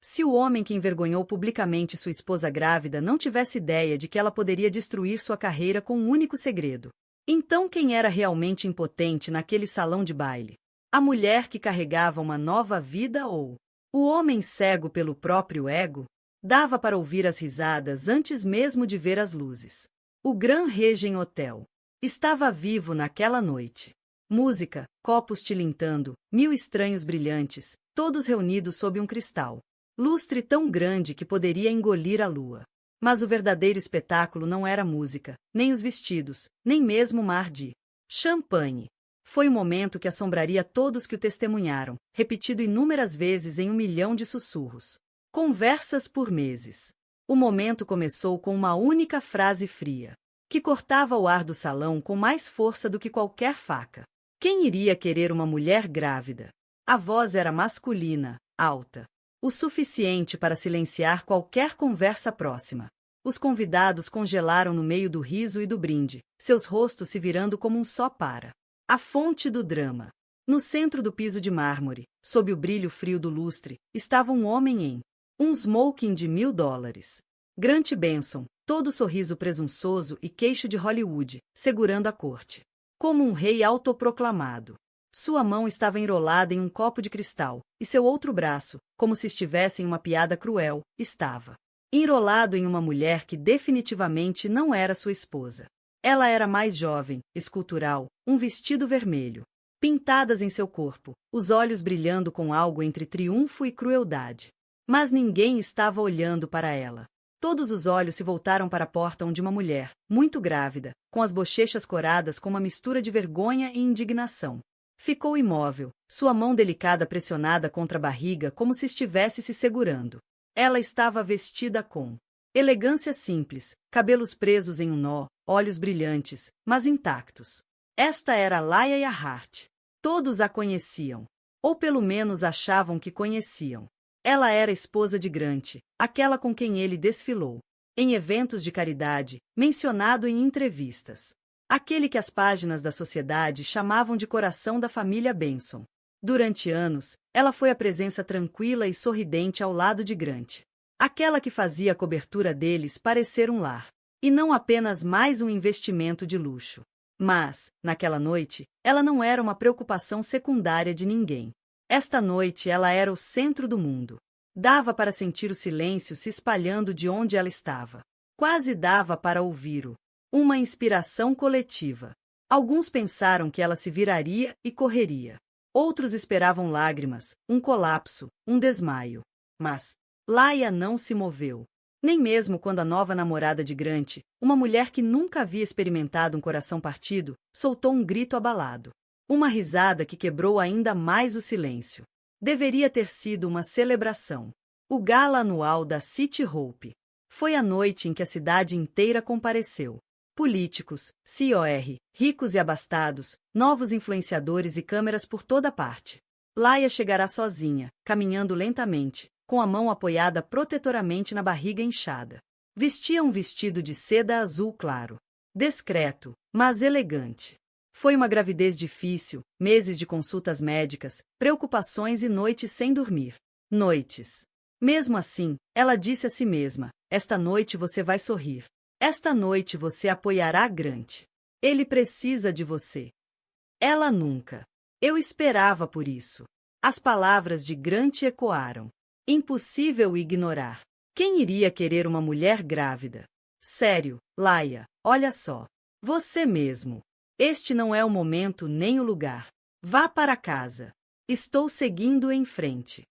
Se o homem que envergonhou publicamente sua esposa grávida não tivesse ideia de que ela poderia destruir sua carreira com um único segredo, então quem era realmente impotente naquele salão de baile? A mulher que carregava uma nova vida ou o homem cego pelo próprio ego? Dava para ouvir as risadas antes mesmo de ver as luzes. O Grand Regent Hotel estava vivo naquela noite. Música, copos tilintando, mil estranhos brilhantes, todos reunidos sob um cristal. Lustre tão grande que poderia engolir a lua. Mas o verdadeiro espetáculo não era a música, nem os vestidos, nem mesmo o mar de champanhe. Foi um momento que assombraria todos que o testemunharam, repetido inúmeras vezes em 1 milhão de sussurros. Conversas por meses. O momento começou com uma única frase fria, que cortava o ar do salão com mais força do que qualquer faca. Quem iria querer uma mulher grávida? A voz era masculina, alta, o suficiente para silenciar qualquer conversa próxima. Os convidados congelaram no meio do riso e do brinde, seus rostos se virando como um só para a fonte do drama. No centro do piso de mármore, sob o brilho frio do lustre, estava um homem em um smoking de $1000. Grant Benson, todo sorriso presunçoso e queixo de Hollywood, segurando a corte. Como um rei autoproclamado. Sua mão estava enrolada em um copo de cristal, e seu outro braço, como se estivesse em uma piada cruel, estava enrolado em uma mulher que definitivamente não era sua esposa. Ela era mais jovem, escultural, um vestido vermelho, pintadas em seu corpo, os olhos brilhando com algo entre triunfo e crueldade. Mas ninguém estava olhando para ela. Todos os olhos se voltaram para a porta onde uma mulher, muito grávida, com as bochechas coradas com uma mistura de vergonha e indignação, ficou imóvel, sua mão delicada pressionada contra a barriga como se estivesse se segurando. Ela estava vestida com elegância simples, cabelos presos em um nó, olhos brilhantes, mas intactos. Esta era Laia Earhart. Todos a conheciam. Ou pelo menos achavam que conheciam. Ela era esposa de Grant, aquela com quem ele desfilou em eventos de caridade, mencionado em entrevistas. Aquele que as páginas da sociedade chamavam de coração da família Benson. Durante anos, ela foi a presença tranquila e sorridente ao lado de Grant. Aquela que fazia a cobertura deles parecer um lar, e não apenas mais um investimento de luxo. Mas, naquela noite, ela não era uma preocupação secundária de ninguém. Esta noite ela era o centro do mundo. Dava para sentir o silêncio se espalhando de onde ela estava. Quase dava para ouvir-o. Uma inspiração coletiva. Alguns pensaram que ela se viraria e correria. Outros esperavam lágrimas, um colapso, um desmaio. Mas Laia não se moveu. Nem mesmo quando a nova namorada de Grant, uma mulher que nunca havia experimentado um coração partido, soltou um grito abalado. Uma risada que quebrou ainda mais o silêncio. Deveria ter sido uma celebração. O gala anual da City Hope. Foi a noite em que a cidade inteira compareceu. Políticos, COR, ricos e abastados, novos influenciadores e câmeras por toda parte. Laia chegará sozinha, caminhando lentamente, com a mão apoiada protetoramente na barriga inchada. Vestia um vestido de seda azul claro. Discreto, mas elegante. Foi uma gravidez difícil, meses de consultas médicas, preocupações e noites sem dormir. Noites. Mesmo assim, ela disse a si mesma, esta noite você vai sorrir. Esta noite você apoiará Grant. Ele precisa de você. Ela nunca. Eu esperava por isso. As palavras de Grant ecoaram. Impossível ignorar. Quem iria querer uma mulher grávida? Sério, Laia, olha só. Você mesmo. Este não é o momento nem o lugar. Vá para casa. Estou seguindo em frente.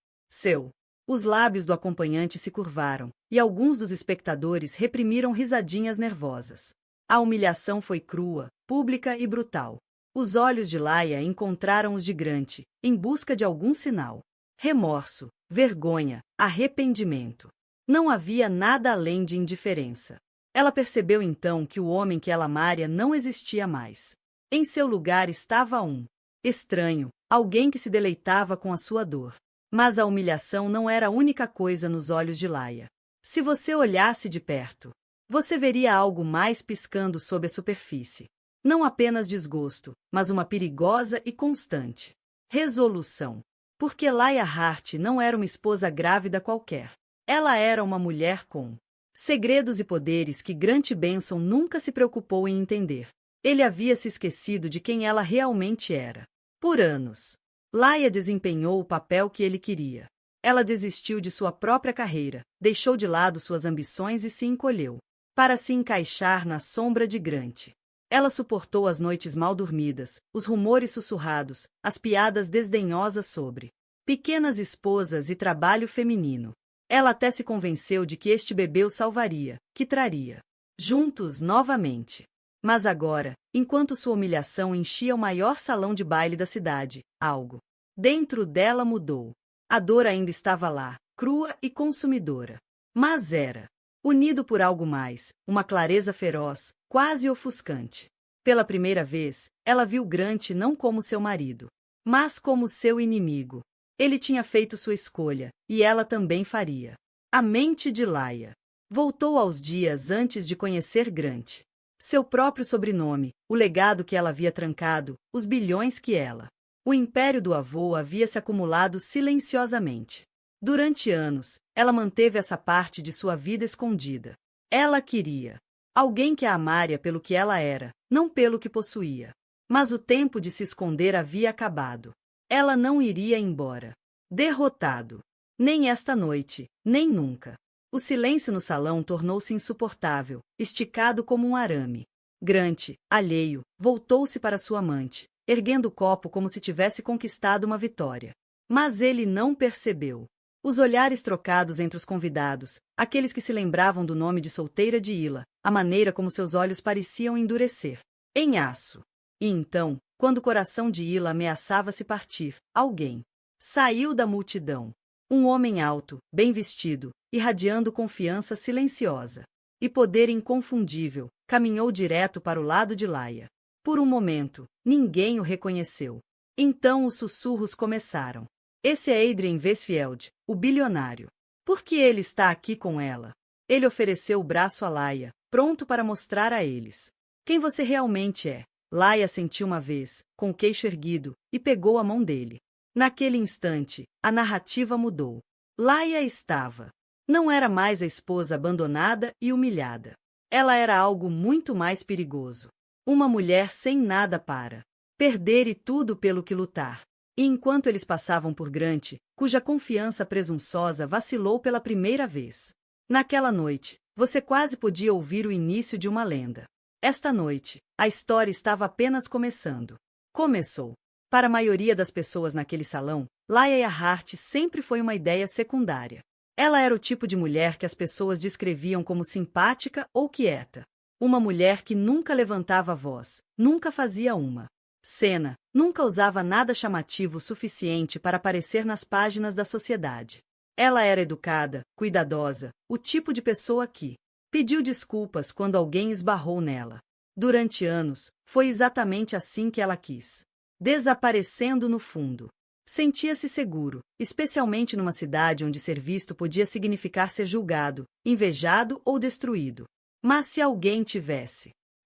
Os lábios do acompanhante se curvaram, e alguns dos espectadores reprimiram risadinhas nervosas. A humilhação foi crua, pública e brutal. Os olhos de Laia encontraram os de Grant, em busca de algum sinal. Remorso, vergonha, arrependimento. Não havia nada além de indiferença. Ela percebeu então que o homem que ela amara não existia mais. Em seu lugar estava um estranho, alguém que se deleitava com a sua dor. Mas a humilhação não era a única coisa nos olhos de Laia. Se você olhasse de perto, você veria algo mais piscando sob a superfície. Não apenas desgosto, mas uma perigosa e constante resolução. Porque Laia Hart não era uma esposa grávida qualquer. Ela era uma mulher com segredos e poderes que Grant Benson nunca se preocupou em entender. Ele havia se esquecido de quem ela realmente era. Por anos, Laia desempenhou o papel que ele queria. Ela desistiu de sua própria carreira, deixou de lado suas ambições e se encolheu para se encaixar na sombra de Grant. Ela suportou as noites mal dormidas, os rumores sussurrados, as piadas desdenhosas sobre pequenas esposas e trabalho feminino. Ela até se convenceu de que este bebê o salvaria, que traria juntos novamente. Mas agora, enquanto sua humilhação enchia o maior salão de baile da cidade, algo dentro dela mudou. A dor ainda estava lá, crua e consumidora. Mas era unido por algo mais, uma clareza feroz, quase ofuscante. Pela primeira vez, ela viu Grant não como seu marido, mas como seu inimigo. Ele tinha feito sua escolha, e ela também faria. A mente de Laia voltou aos dias antes de conhecer Grant. Seu próprio sobrenome, o legado que ela havia trancado, os bilhões que ela. O império do avô havia se acumulado silenciosamente. Durante anos, ela manteve essa parte de sua vida escondida. Ela queria alguém que a amaria pelo que ela era, não pelo que possuía. Mas o tempo de se esconder havia acabado. Ela não iria embora. Derrotado. Nem esta noite, nem nunca. O silêncio no salão tornou-se insuportável, esticado como um arame. Grant, alheio, voltou-se para sua amante, erguendo o copo como se tivesse conquistado uma vitória. Mas ele não percebeu. Os olhares trocados entre os convidados, aqueles que se lembravam do nome de solteira de Hila, a maneira como seus olhos pareciam endurecer em aço. E então, quando o coração de Hila ameaçava se partir, alguém saiu da multidão. Um homem alto, bem vestido, irradiando confiança silenciosa e poder inconfundível, caminhou direto para o lado de Laia. Por um momento, ninguém o reconheceu. Então os sussurros começaram. Esse é Adrian Westfield, o bilionário. Por que ele está aqui com ela? Ele ofereceu o braço a Laia, pronto para mostrar a eles quem você realmente é. Laia sentiu uma vez, com o queixo erguido, e pegou a mão dele. Naquele instante, a narrativa mudou. Laia estava. Não era mais a esposa abandonada e humilhada. Ela era algo muito mais perigoso. Uma mulher sem nada para perder e tudo pelo que lutar. E enquanto eles passavam por Grant, cuja confiança presunçosa vacilou pela primeira vez. Naquela noite, você quase podia ouvir o início de uma lenda. Esta noite, a história estava apenas começando. Começou. Para a maioria das pessoas naquele salão, Laia Hart sempre foi uma ideia secundária. Ela era o tipo de mulher que as pessoas descreviam como simpática ou quieta. Uma mulher que nunca levantava a voz, nunca fazia uma cena, nunca usava nada chamativo o suficiente para aparecer nas páginas da sociedade. Ela era educada, cuidadosa, o tipo de pessoa que pediu desculpas quando alguém esbarrou nela. Durante anos, foi exatamente assim que ela quis. Desaparecendo no fundo. Sentia-se seguro, especialmente numa cidade onde ser visto podia significar ser julgado, invejado ou destruído. Mas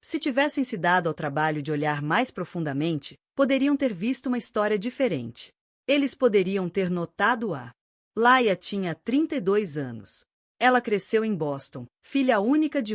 se tivessem se dado ao trabalho de olhar mais profundamente, poderiam ter visto uma história diferente. Eles poderiam ter notado a Laia tinha 32 anos. Ela cresceu em Boston, filha única de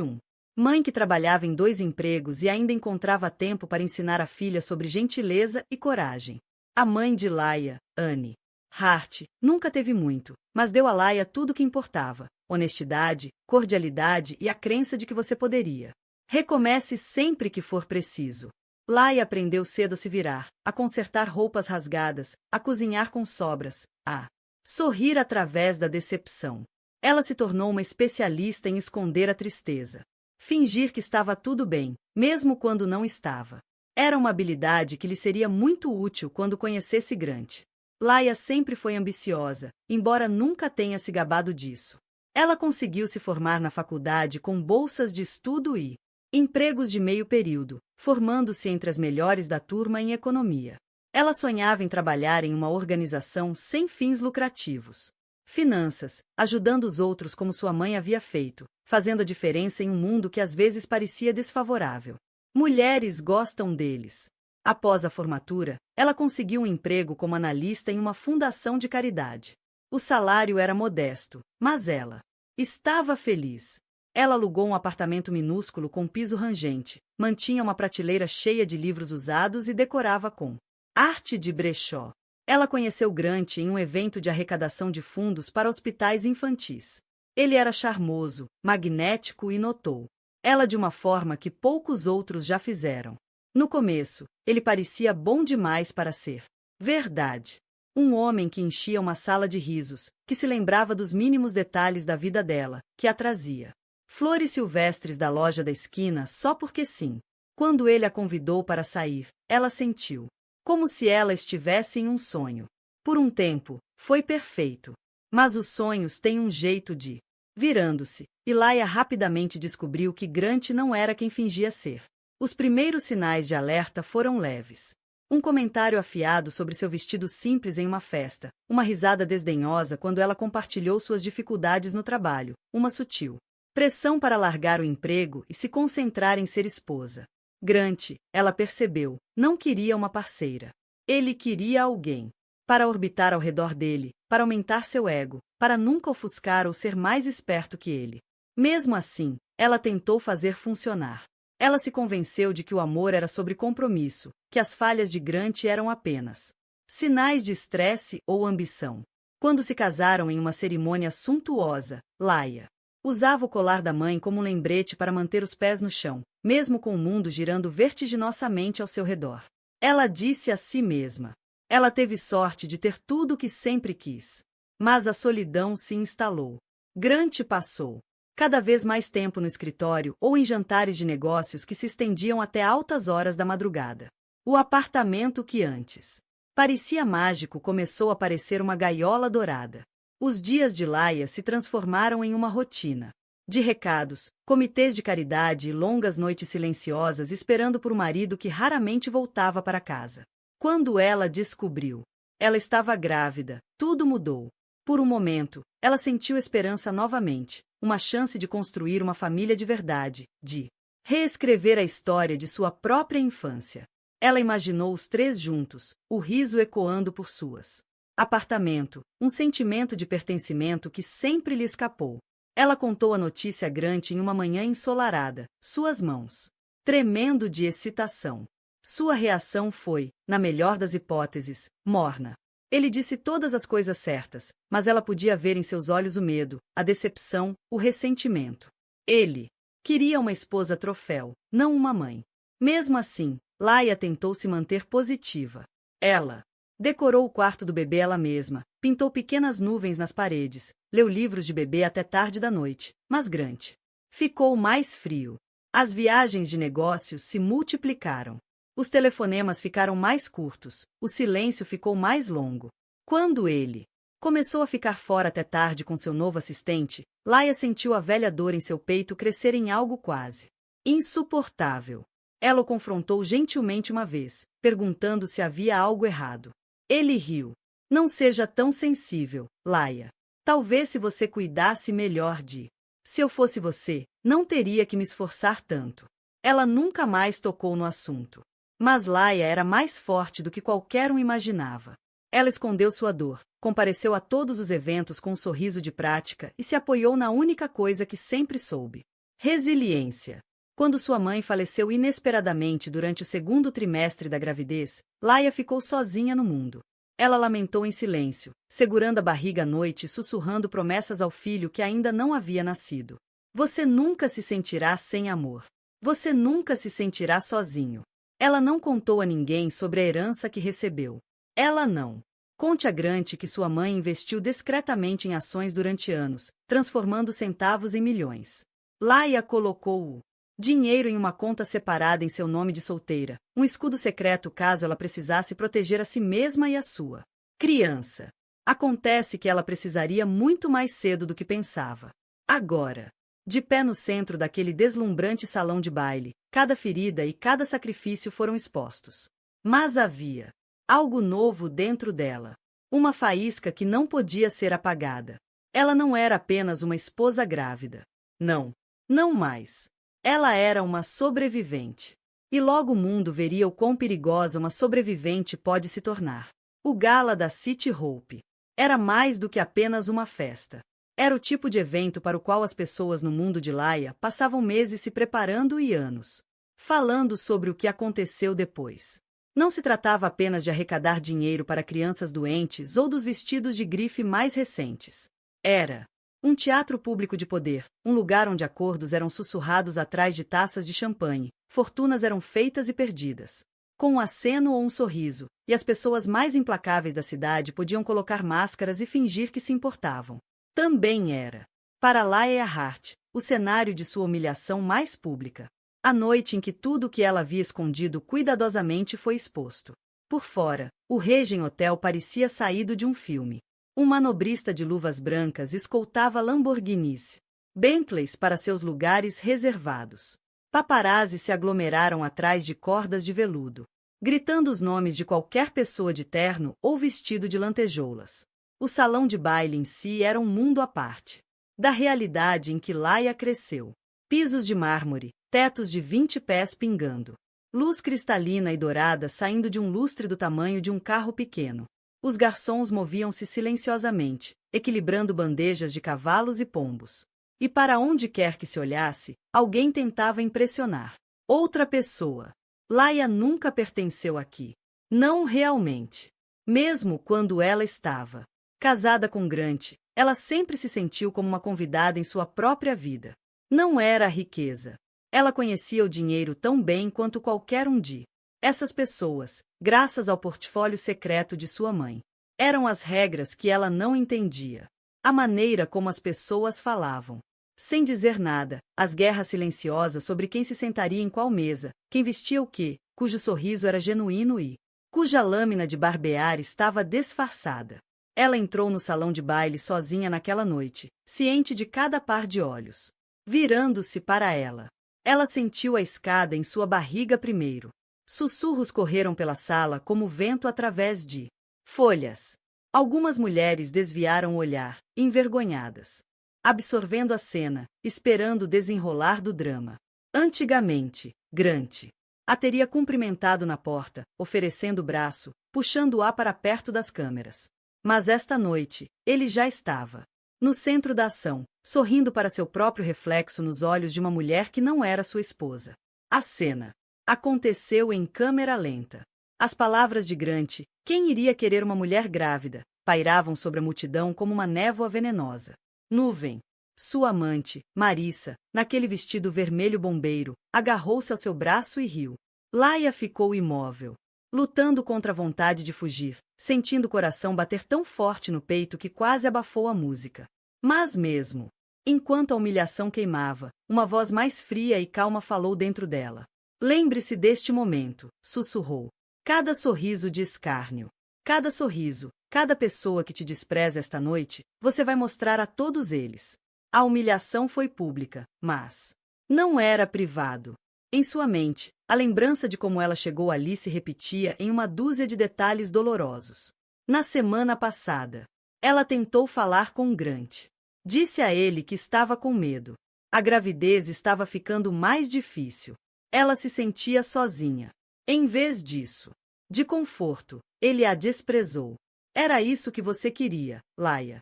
mãe que trabalhava em 2 empregos e ainda encontrava tempo para ensinar a filha sobre gentileza e coragem. A mãe de Laia, Anne Hart, nunca teve muito, mas deu a Laia tudo o que importava: honestidade, cordialidade e a crença de que você poderia. Recomece sempre que for preciso. Laia aprendeu cedo a se virar, a consertar roupas rasgadas, a cozinhar com sobras, a sorrir através da decepção. Ela se tornou uma especialista em esconder a tristeza. Fingir que estava tudo bem, mesmo quando não estava. Era uma habilidade que lhe seria muito útil quando conhecesse Grant. Laia sempre foi ambiciosa, embora nunca tenha se gabado disso. Ela conseguiu se formar na faculdade com bolsas de estudo e empregos de meio período, formando-se entre as melhores da turma em economia. Ela sonhava em trabalhar em uma organização sem fins lucrativos. Finanças, ajudando os outros como sua mãe havia feito, fazendo a diferença em um mundo que às vezes parecia desfavorável. Mulheres gostam deles. Após a formatura, ela conseguiu um emprego como analista em uma fundação de caridade. O salário era modesto, mas ela estava feliz. Ela alugou um apartamento minúsculo com piso rangente, mantinha uma prateleira cheia de livros usados e decorava com arte de brechó. Ela conheceu Grant em um evento de arrecadação de fundos para hospitais infantis. Ele era charmoso, magnético e notou ela de uma forma que poucos outros já fizeram. No começo, ele parecia bom demais para ser verdade. Um homem que enchia uma sala de risos, que se lembrava dos mínimos detalhes da vida dela, que a trazia flores silvestres da loja da esquina só porque sim. Quando ele a convidou para sair, ela sentiu como se ela estivesse em um sonho. Por um tempo, foi perfeito. Mas os sonhos têm um jeito de... Virando-se, Elijah rapidamente descobriu que Grant não era quem fingia ser. Os primeiros sinais de alerta foram leves. Um comentário afiado sobre seu vestido simples em uma festa, uma risada desdenhosa quando ela compartilhou suas dificuldades no trabalho, uma sutil pressão para largar o emprego e se concentrar em ser esposa. Grant, ela percebeu, não queria uma parceira. Ele queria alguém para orbitar ao redor dele, para aumentar seu ego, para nunca ofuscar ou ser mais esperto que ele. Mesmo assim, ela tentou fazer funcionar. Ela se convenceu de que o amor era sobre compromisso, que as falhas de Grant eram apenas sinais de estresse ou ambição. Quando se casaram em uma cerimônia suntuosa, Laia usava o colar da mãe como um lembrete para manter os pés no chão, mesmo com o mundo girando vertiginosamente ao seu redor. Ela disse a si mesma. Ela teve sorte de ter tudo o que sempre quis. Mas a solidão se instalou. Grant passou cada vez mais tempo no escritório ou em jantares de negócios que se estendiam até altas horas da madrugada. O apartamento que antes parecia mágico começou a parecer uma gaiola dourada. Os dias de Laia se transformaram em uma rotina de recados, comitês de caridade e longas noites silenciosas esperando por um marido que raramente voltava para casa. Quando ela descobriu, ela estava grávida, tudo mudou. Por um momento, ela sentiu esperança novamente, uma chance de construir uma família de verdade, de reescrever a história de sua própria infância. Ela imaginou os três juntos, o riso ecoando por suas apartamento, um sentimento de pertencimento que sempre lhe escapou. Ela contou a notícia a Grant em uma manhã ensolarada, suas mãos tremendo de excitação. Sua reação foi, na melhor das hipóteses, morna. Ele disse todas as coisas certas, mas ela podia ver em seus olhos o medo, a decepção, o ressentimento. Ele queria uma esposa troféu, não uma mãe. Mesmo assim, Laia tentou se manter positiva. Ela decorou o quarto do bebê ela mesma, pintou pequenas nuvens nas paredes, leu livros de bebê até tarde da noite, mas Grant ficou mais frio. As viagens de negócios se multiplicaram. Os telefonemas ficaram mais curtos, o silêncio ficou mais longo. Quando ele começou a ficar fora até tarde com seu novo assistente, Laia sentiu a velha dor em seu peito crescer em algo quase insuportável. Ela o confrontou gentilmente uma vez, perguntando se havia algo errado. Ele riu. Não seja tão sensível, Laia. Talvez se você cuidasse melhor de... Se eu fosse você, não teria que me esforçar tanto. Ela nunca mais tocou no assunto. Mas Laia era mais forte do que qualquer um imaginava. Ela escondeu sua dor, compareceu a todos os eventos com um sorriso de prática e se apoiou na única coisa que sempre soube: resiliência. Quando sua mãe faleceu inesperadamente durante o segundo trimestre da gravidez, Laia ficou sozinha no mundo. Ela lamentou em silêncio, segurando a barriga à noite e sussurrando promessas ao filho que ainda não havia nascido. Você nunca se sentirá sem amor. Você nunca se sentirá sozinho. Ela não contou a ninguém sobre a herança que recebeu. Ela não. Conte a Grant que sua mãe investiu discretamente em ações durante anos, transformando centavos em milhões. Laia colocou o dinheiro em uma conta separada em seu nome de solteira, um escudo secreto caso ela precisasse proteger a si mesma e a sua criança. Acontece que ela precisaria muito mais cedo do que pensava. Agora, de pé no centro daquele deslumbrante salão de baile, cada ferida e cada sacrifício foram expostos. Mas havia algo novo dentro dela. Uma faísca que não podia ser apagada. Ela não era apenas uma esposa grávida. Não, não mais. Ela era uma sobrevivente. E logo o mundo veria o quão perigosa uma sobrevivente pode se tornar. O gala da City Hope era mais do que apenas uma festa. Era o tipo de evento para o qual as pessoas no mundo de Laia passavam meses se preparando e anos falando sobre o que aconteceu depois. Não se tratava apenas de arrecadar dinheiro para crianças doentes ou dos vestidos de grife mais recentes. Era um teatro público de poder, um lugar onde acordos eram sussurrados atrás de taças de champanhe, fortunas eram feitas e perdidas, com um aceno ou um sorriso, e as pessoas mais implacáveis da cidade podiam colocar máscaras e fingir que se importavam. Também era, para Laia Hart, o cenário de sua humilhação mais pública. A noite em que tudo o que ela havia escondido cuidadosamente foi exposto. Por fora, o Regent Hotel parecia saído de um filme. Um manobrista de luvas brancas escoltava Lamborghinis, Bentleys para seus lugares reservados. Paparazzi se aglomeraram atrás de cordas de veludo, gritando os nomes de qualquer pessoa de terno ou vestido de lantejoulas. O salão de baile em si era um mundo à parte da realidade em que Laia cresceu. Pisos de mármore, tetos de 20 pés pingando, luz cristalina e dourada saindo de um lustre do tamanho de um carro pequeno. Os garçons moviam-se silenciosamente, equilibrando bandejas de cavalos e pombos. E para onde quer que se olhasse, alguém tentava impressionar outra pessoa. Laia nunca pertenceu aqui. Não realmente. Mesmo quando ela estava casada com Grant, ela sempre se sentiu como uma convidada em sua própria vida. Não era a riqueza. Ela conhecia o dinheiro tão bem quanto qualquer um de essas pessoas, graças ao portfólio secreto de sua mãe. Eram as regras que ela não entendia. A maneira como as pessoas falavam. Sem dizer nada, as guerras silenciosas sobre quem se sentaria em qual mesa, quem vestia o quê, cujo sorriso era genuíno e cuja lâmina de barbear estava disfarçada. Ela entrou no salão de baile sozinha naquela noite, ciente de cada par de olhos. Virando-se para ela. Ela sentiu a escada em sua barriga primeiro. Sussurros correram pela sala como vento através de folhas. Algumas mulheres desviaram o olhar, envergonhadas, absorvendo a cena, esperando o desenrolar do drama. Antigamente, Grant a teria cumprimentado na porta, oferecendo o braço, puxando-a para perto das câmeras. Mas esta noite, ele já estava no centro da ação, sorrindo para seu próprio reflexo nos olhos de uma mulher que não era sua esposa. A cena aconteceu em câmera lenta. As palavras de Grant, quem iria querer uma mulher grávida, pairavam sobre a multidão como uma névoa venenosa. Nuvem. Sua amante, Marissa, naquele vestido vermelho bombeiro, agarrou-se ao seu braço e riu. Laia ficou imóvel, lutando contra a vontade de fugir, sentindo o coração bater tão forte no peito que quase abafou a música. Mas mesmo enquanto a humilhação queimava, uma voz mais fria e calma falou dentro dela. Lembre-se deste momento, sussurrou. Cada sorriso de escárnio. Cada sorriso, cada pessoa que te despreza esta noite, você vai mostrar a todos eles. A humilhação foi pública, mas não era privado. Em sua mente, a lembrança de como ela chegou ali se repetia em uma dúzia de detalhes dolorosos. Na semana passada, ela tentou falar com Grant. Disse a ele que estava com medo. A gravidez estava ficando mais difícil. Ela se sentia sozinha. Em vez disso, de conforto, ele a desprezou. Era isso que você queria, Laia.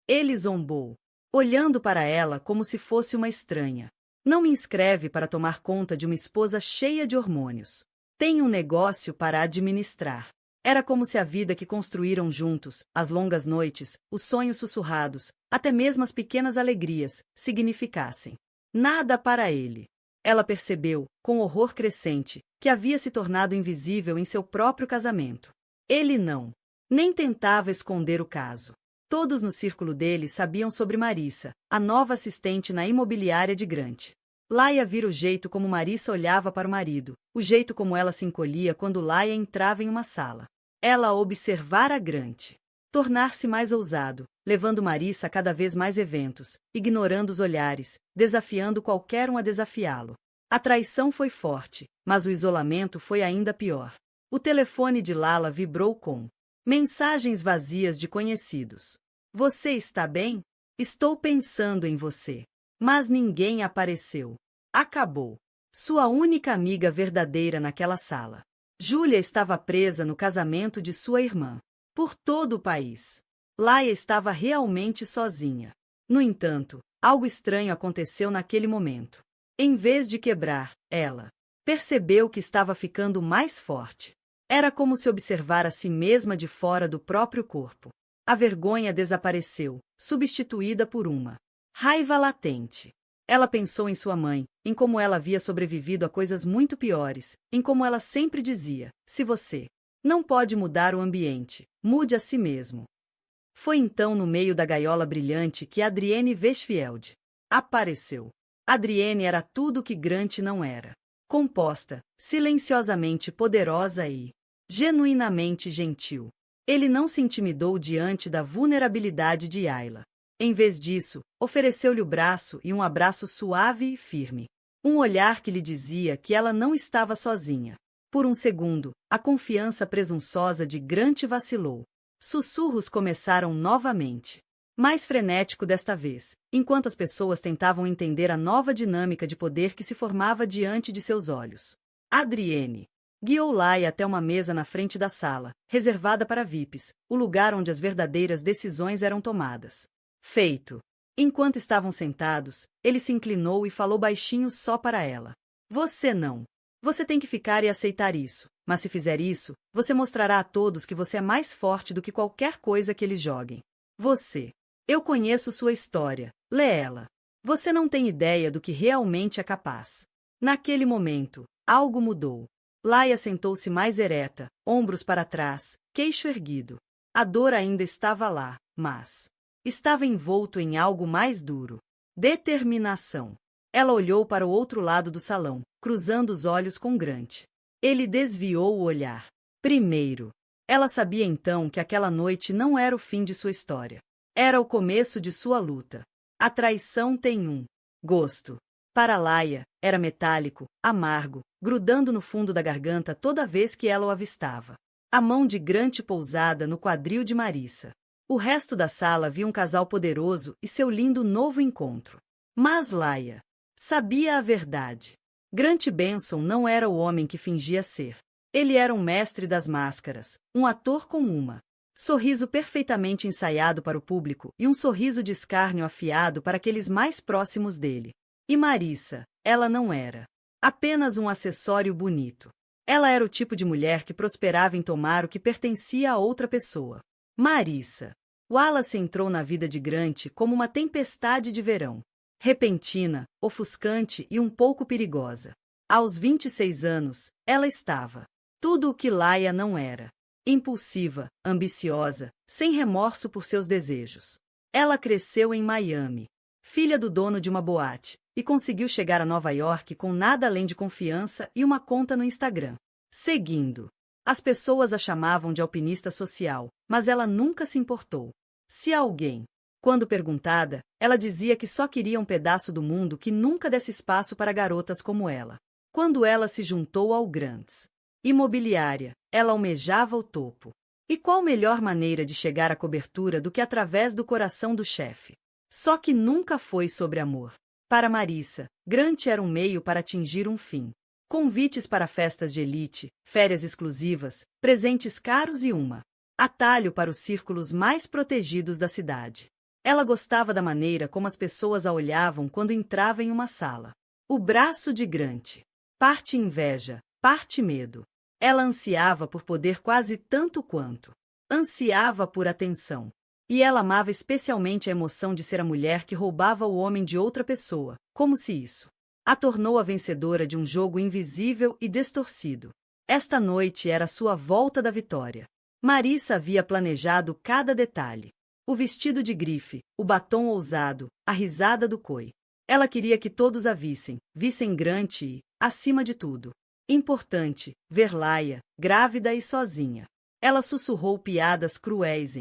Ele zombou, olhando para ela como se fosse uma estranha. Não me inscreve para tomar conta de uma esposa cheia de hormônios. Tem um negócio para administrar. Era como se a vida que construíram juntos, as longas noites, os sonhos sussurrados, até mesmo as pequenas alegrias, significassem nada para ele. Ela percebeu, com horror crescente, que havia se tornado invisível em seu próprio casamento. Ele não nem tentava esconder o caso. Todos no círculo dele sabiam sobre Marissa, a nova assistente na imobiliária de Grant. Laia vira o jeito como Marissa olhava para o marido, o jeito como ela se encolhia quando Laia entrava em uma sala. Ela observara Grant tornar-se mais ousado, levando Marissa a cada vez mais eventos, ignorando os olhares, desafiando qualquer um a desafiá-lo. A traição foi forte, mas o isolamento foi ainda pior. O telefone de Lala vibrou com mensagens vazias de conhecidos. Você está bem? Estou pensando em você. Mas ninguém apareceu. Acabou. Sua única amiga verdadeira naquela sala. Júlia estava presa no casamento de sua irmã. Por todo o país. Laia estava realmente sozinha. No entanto, algo estranho aconteceu naquele momento. Em vez de quebrar, ela percebeu que estava ficando mais forte. Era como se observar a si mesma de fora do próprio corpo. A vergonha desapareceu, substituída por uma raiva latente. Ela pensou em sua mãe, em como ela havia sobrevivido a coisas muito piores, em como ela sempre dizia: se você não pode mudar o ambiente, mude a si mesmo. Foi então no meio da gaiola brilhante que Adrienne Westfield apareceu. Adrienne era tudo o que Grant não era. Composta, silenciosamente poderosa e genuinamente gentil. Ele não se intimidou diante da vulnerabilidade de Ayla. Em vez disso, ofereceu-lhe o braço e um abraço suave e firme. Um olhar que lhe dizia que ela não estava sozinha. Por um segundo, a confiança presunçosa de Grant vacilou. Sussurros começaram novamente. Mais frenético desta vez, enquanto as pessoas tentavam entender a nova dinâmica de poder que se formava diante de seus olhos. Adrienne guiou Laia até uma mesa na frente da sala, reservada para VIPs, o lugar onde as verdadeiras decisões eram tomadas. Feito. Enquanto estavam sentados, ele se inclinou e falou baixinho só para ela. Você não. Você tem que ficar e aceitar isso, mas se fizer isso, você mostrará a todos que você é mais forte do que qualquer coisa que eles joguem. Você. Eu conheço sua história, lê ela. Você não tem ideia do que realmente é capaz. Naquele momento, algo mudou. Laia sentou-se mais ereta, ombros para trás, queixo erguido. A dor ainda estava lá, mas estava envolto em algo mais duro. Determinação. Ela olhou para o outro lado do salão, cruzando os olhos com Grant. Ele desviou o olhar. Primeiro. Ela sabia então que aquela noite não era o fim de sua história. Era o começo de sua luta. A traição tem um gosto. Para Laia, era metálico, amargo, grudando no fundo da garganta toda vez que ela o avistava. A mão de Grant pousada no quadril de Marissa. O resto da sala via um casal poderoso e seu lindo novo encontro. Mas Laia sabia a verdade. Grant Benson não era o homem que fingia ser. Ele era um mestre das máscaras, um ator com uma sorriso perfeitamente ensaiado para o público e um sorriso de escárnio afiado para aqueles mais próximos dele. E Marissa, ela não era apenas um acessório bonito. Ela era o tipo de mulher que prosperava em tomar o que pertencia a outra pessoa. Marissa. Wallace entrou na vida de Grant como uma tempestade de verão. Repentina, ofuscante e um pouco perigosa. Aos 26 anos, ela estava tudo o que Laia não era. Impulsiva, ambiciosa, sem remorso por seus desejos. Ela cresceu em Miami, filha do dono de uma boate, e conseguiu chegar a Nova York com nada além de confiança e uma conta no Instagram. Seguindo. As pessoas a chamavam de alpinista social, mas ela nunca se importou. Se alguém, quando perguntada, ela dizia que só queria um pedaço do mundo que nunca desse espaço para garotas como ela. Quando ela se juntou ao Grants Imobiliária, ela almejava o topo. E qual melhor maneira de chegar à cobertura do que através do coração do chefe? Só que nunca foi sobre amor. Para Marissa, Grant era um meio para atingir um fim. Convites para festas de elite, férias exclusivas, presentes caros e uma atalho para os círculos mais protegidos da cidade. Ela gostava da maneira como as pessoas a olhavam quando entrava em uma sala. O braço de Grant. Parte inveja, parte medo. Ela ansiava por poder quase tanto quanto ansiava por atenção. E ela amava especialmente a emoção de ser a mulher que roubava o homem de outra pessoa, como se isso a tornou a vencedora de um jogo invisível e distorcido. Esta noite era sua volta da vitória. Marissa havia planejado cada detalhe. O vestido de grife, o batom ousado, a risada do Coi. Ela queria que todos a vissem Grant e, acima de tudo, importante, ver Laia, grávida e sozinha. Ela sussurrou piadas cruéis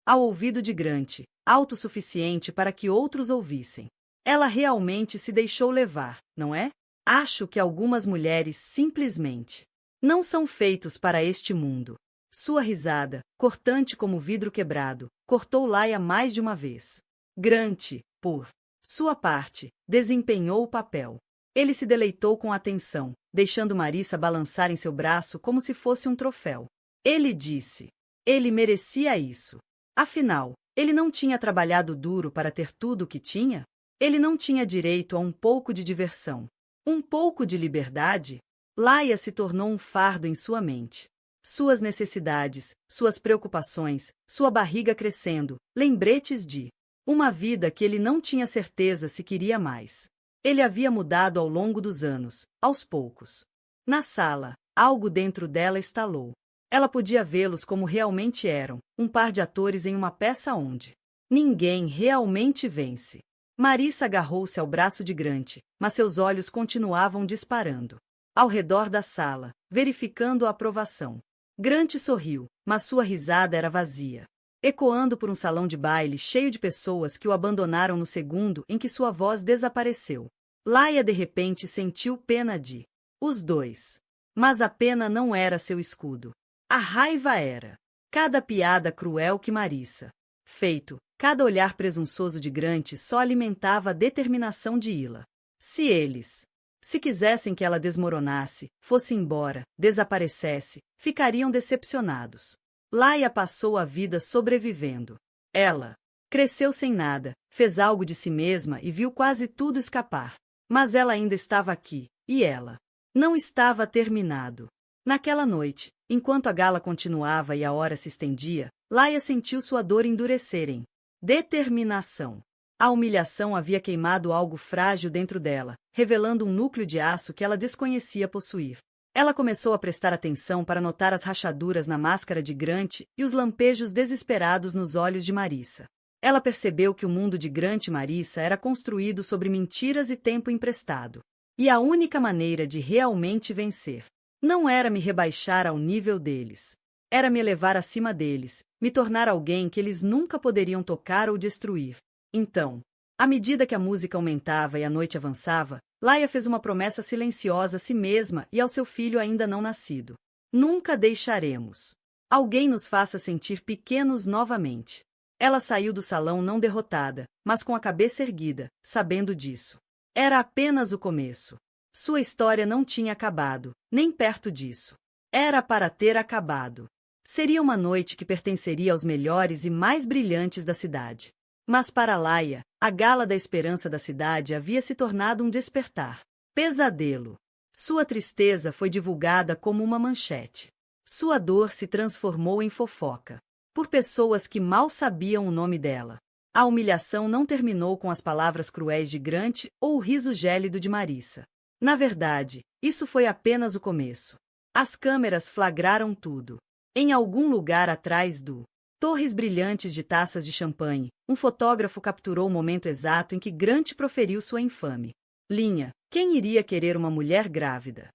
ao ouvido de Grant, autossuficiente para que outros ouvissem. Ela realmente se deixou levar, não é? Acho que algumas mulheres simplesmente não são feitos para este mundo. Sua risada, cortante como vidro quebrado, cortou Laia mais de uma vez. Grant, por sua parte, desempenhou o papel. Ele se deleitou com atenção, deixando Marissa balançar em seu braço como se fosse um troféu. Ele disse. Ele merecia isso. Afinal, ele não tinha trabalhado duro para ter tudo o que tinha? Ele não tinha direito a um pouco de diversão. Um pouco de liberdade? Laia se tornou um fardo em sua mente. Suas necessidades, suas preocupações, sua barriga crescendo, lembretes de uma vida que ele não tinha certeza se queria mais. Ele havia mudado ao longo dos anos, aos poucos. Na sala, algo dentro dela estalou. Ela podia vê-los como realmente eram, um par de atores em uma peça onde ninguém realmente vence. Marissa agarrou-se ao braço de Grant, mas seus olhos continuavam disparando ao redor da sala, verificando a aprovação. Grant sorriu, mas sua risada era vazia, ecoando por um salão de baile cheio de pessoas que o abandonaram no segundo em que sua voz desapareceu. Laia de repente sentiu pena de os dois. Mas a pena não era seu escudo. A raiva era cada piada cruel que Marissa feito, cada olhar presunçoso de Grant só alimentava a determinação de Ila. Se quisessem que ela desmoronasse, fosse embora, desaparecesse, ficariam decepcionados. Laia passou a vida sobrevivendo. Ela cresceu sem nada, fez algo de si mesma e viu quase tudo escapar. Mas ela ainda estava aqui, e ela não estava terminado. Naquela noite, enquanto a gala continuava e a hora se estendia, Laia sentiu sua dor endurecerem. Determinação. A humilhação havia queimado algo frágil dentro dela, revelando um núcleo de aço que ela desconhecia possuir. Ela começou a prestar atenção para notar as rachaduras na máscara de Grant e os lampejos desesperados nos olhos de Marissa. Ela percebeu que o mundo de Grant e Marissa era construído sobre mentiras e tempo emprestado. E a única maneira de realmente vencer não era me rebaixar ao nível deles. Era me elevar acima deles, me tornar alguém que eles nunca poderiam tocar ou destruir. Então, à medida que a música aumentava e a noite avançava, Laia fez uma promessa silenciosa a si mesma e ao seu filho ainda não nascido. Nunca deixaremos alguém nos faça sentir pequenos novamente. Ela saiu do salão não derrotada, mas com a cabeça erguida, sabendo disso. Era apenas o começo. Sua história não tinha acabado, nem perto disso. Era para ter acabado. Seria uma noite que pertenceria aos melhores e mais brilhantes da cidade. Mas para Laia, a gala da esperança da cidade havia se tornado um despertar. Pesadelo. Sua tristeza foi divulgada como uma manchete. Sua dor se transformou em fofoca. Por pessoas que mal sabiam o nome dela. A humilhação não terminou com as palavras cruéis de Grant ou o riso gélido de Marissa. Na verdade, isso foi apenas o começo. As câmeras flagraram tudo. Em algum lugar atrás do torres brilhantes de taças de champanhe, um fotógrafo capturou o momento exato em que Grant proferiu sua infame linha: quem iria querer uma mulher grávida?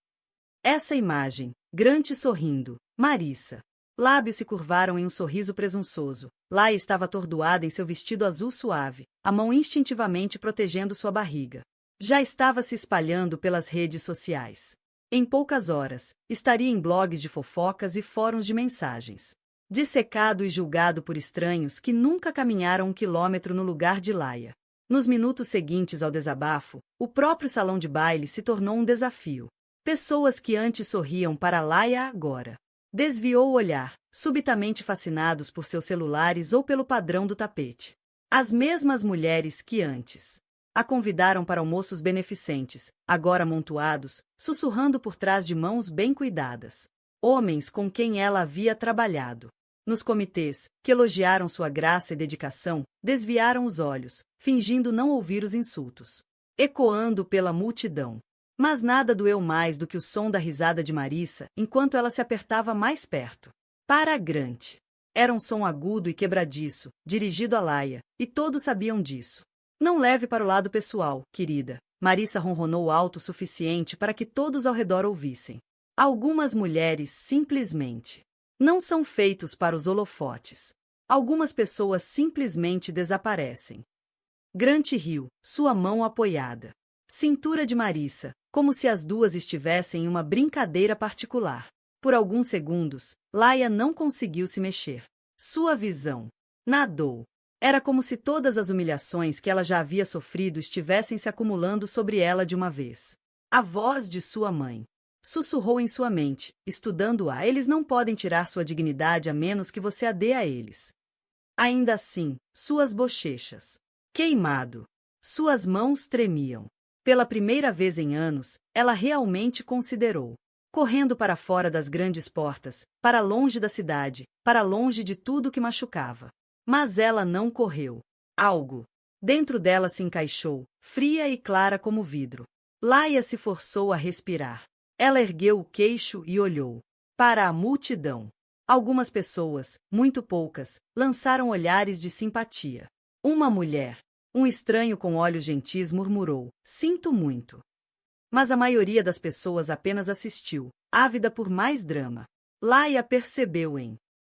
Essa imagem, Grant sorrindo, Marissa. Lábios se curvaram em um sorriso presunçoso. Laia estava atordoada em seu vestido azul suave, a mão instintivamente protegendo sua barriga. Já estava se espalhando pelas redes sociais. Em poucas horas, estaria em blogs de fofocas e fóruns de mensagens. Dissecado e julgado por estranhos que nunca caminharam 1 quilômetro no lugar de Laia. Nos minutos seguintes ao desabafo, o próprio salão de baile se tornou um desafio. Pessoas que antes sorriam para Laia agora desviou o olhar, subitamente fascinados por seus celulares ou pelo padrão do tapete. As mesmas mulheres que antes a convidaram para almoços beneficentes, agora amontoados, sussurrando por trás de mãos bem cuidadas. Homens com quem ela havia trabalhado nos comitês, que elogiaram sua graça e dedicação, desviaram os olhos, fingindo não ouvir os insultos, ecoando pela multidão. Mas nada doeu mais do que o som da risada de Marissa enquanto ela se apertava mais perto. Para Grant. Era um som agudo e quebradiço, dirigido a Laia, e todos sabiam disso. Não leve para o lado pessoal, querida. Marissa ronronou alto o suficiente para que todos ao redor ouvissem. Algumas mulheres simplesmente não são feitos para os holofotes. Algumas pessoas simplesmente desaparecem. Grant riu, sua mão apoiada. Cintura de Marissa, como se as duas estivessem em uma brincadeira particular. Por alguns segundos, Laia não conseguiu se mexer. Sua visão nadou. Era como se todas as humilhações que ela já havia sofrido estivessem se acumulando sobre ela de uma vez. A voz de sua mãe. Sussurrou em sua mente, estudando-a. Eles não podem tirar sua dignidade a menos que você a dê a eles. Ainda assim, suas bochechas. Queimado. Suas mãos tremiam. Pela primeira vez em anos, ela realmente considerou. Correndo para fora das grandes portas, para longe da cidade, para longe de tudo que machucava. Mas ela não correu. Algo dentro dela se encaixou, fria e clara como vidro. Laia se forçou a respirar. Ela ergueu o queixo e olhou para a multidão. Algumas pessoas, muito poucas, lançaram olhares de simpatia. Uma mulher, um estranho com olhos gentis, murmurou: "Sinto muito." Mas a maioria das pessoas apenas assistiu, ávida por mais drama. Laia percebeu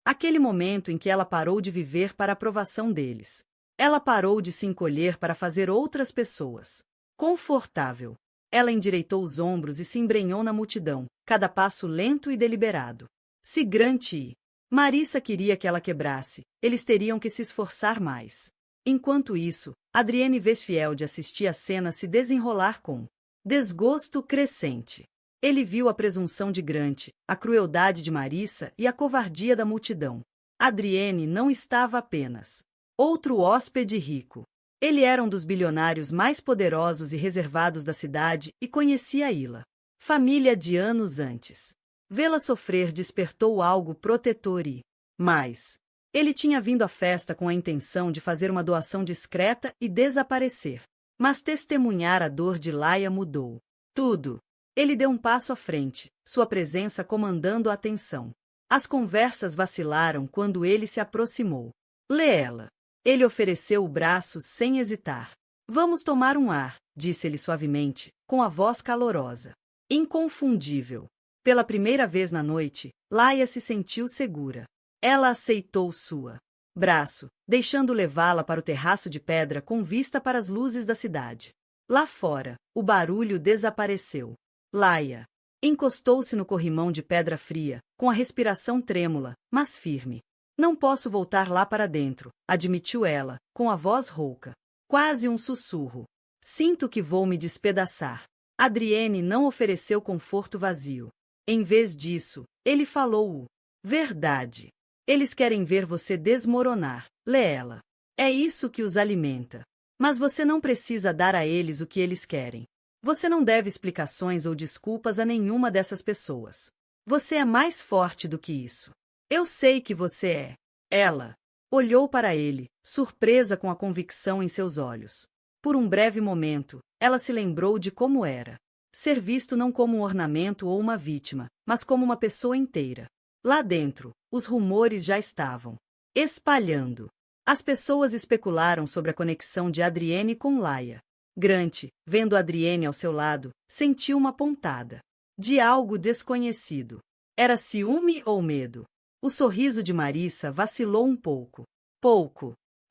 aquele momento em que ela parou de viver para a aprovação deles. Ela parou de se encolher para fazer outras pessoas confortável. Ela endireitou os ombros e se embrenhou na multidão, cada passo lento e deliberado. Se Grant e Marissa queria que ela quebrasse, eles teriam que se esforçar mais. Enquanto isso, Adrienne Westfield assistia a cena se desenrolar com desgosto crescente. Ele viu a presunção de Grant, a crueldade de Marissa e a covardia da multidão. Adrienne não estava apenas outro hóspede rico. Ele era um dos bilionários mais poderosos e reservados da cidade e conhecia Ila. Família de anos antes. Vê-la sofrer despertou algo protetor e... Mas ele tinha vindo à festa com a intenção de fazer uma doação discreta e desaparecer. Mas testemunhar a dor de Laia mudou tudo. Ele deu um passo à frente, sua presença comandando a atenção. As conversas vacilaram quando ele se aproximou. Leela. Ele ofereceu o braço sem hesitar. "Vamos tomar um ar", disse-ele suavemente, com a voz calorosa. Inconfundível. Pela primeira vez na noite, Laia se sentiu segura. Ela aceitou sua braço, deixando levá-la para o terraço de pedra com vista para as luzes da cidade. Lá fora, o barulho desapareceu. Laia encostou-se no corrimão de pedra fria, com a respiração trêmula, mas firme. "Não posso voltar lá para dentro", admitiu ela, com a voz rouca. Quase um sussurro. "Sinto que vou me despedaçar." Adrienne não ofereceu conforto vazio. Em vez disso, ele falou verdade. "Eles querem ver você desmoronar, Leela. É isso que os alimenta. Mas você não precisa dar a eles o que eles querem. Você não deve explicações ou desculpas a nenhuma dessas pessoas. Você é mais forte do que isso. Eu sei que você é." Ela olhou para ele, surpresa com a convicção em seus olhos. Por um breve momento, ela se lembrou de como era ser visto não como um ornamento ou uma vítima, mas como uma pessoa inteira. Lá dentro, os rumores já estavam espalhando. As pessoas especularam sobre a conexão de Adrienne com Laia. Grant, vendo Adrienne ao seu lado, sentiu uma pontada de algo desconhecido. Era ciúme ou medo? O sorriso de Marissa vacilou um pouco.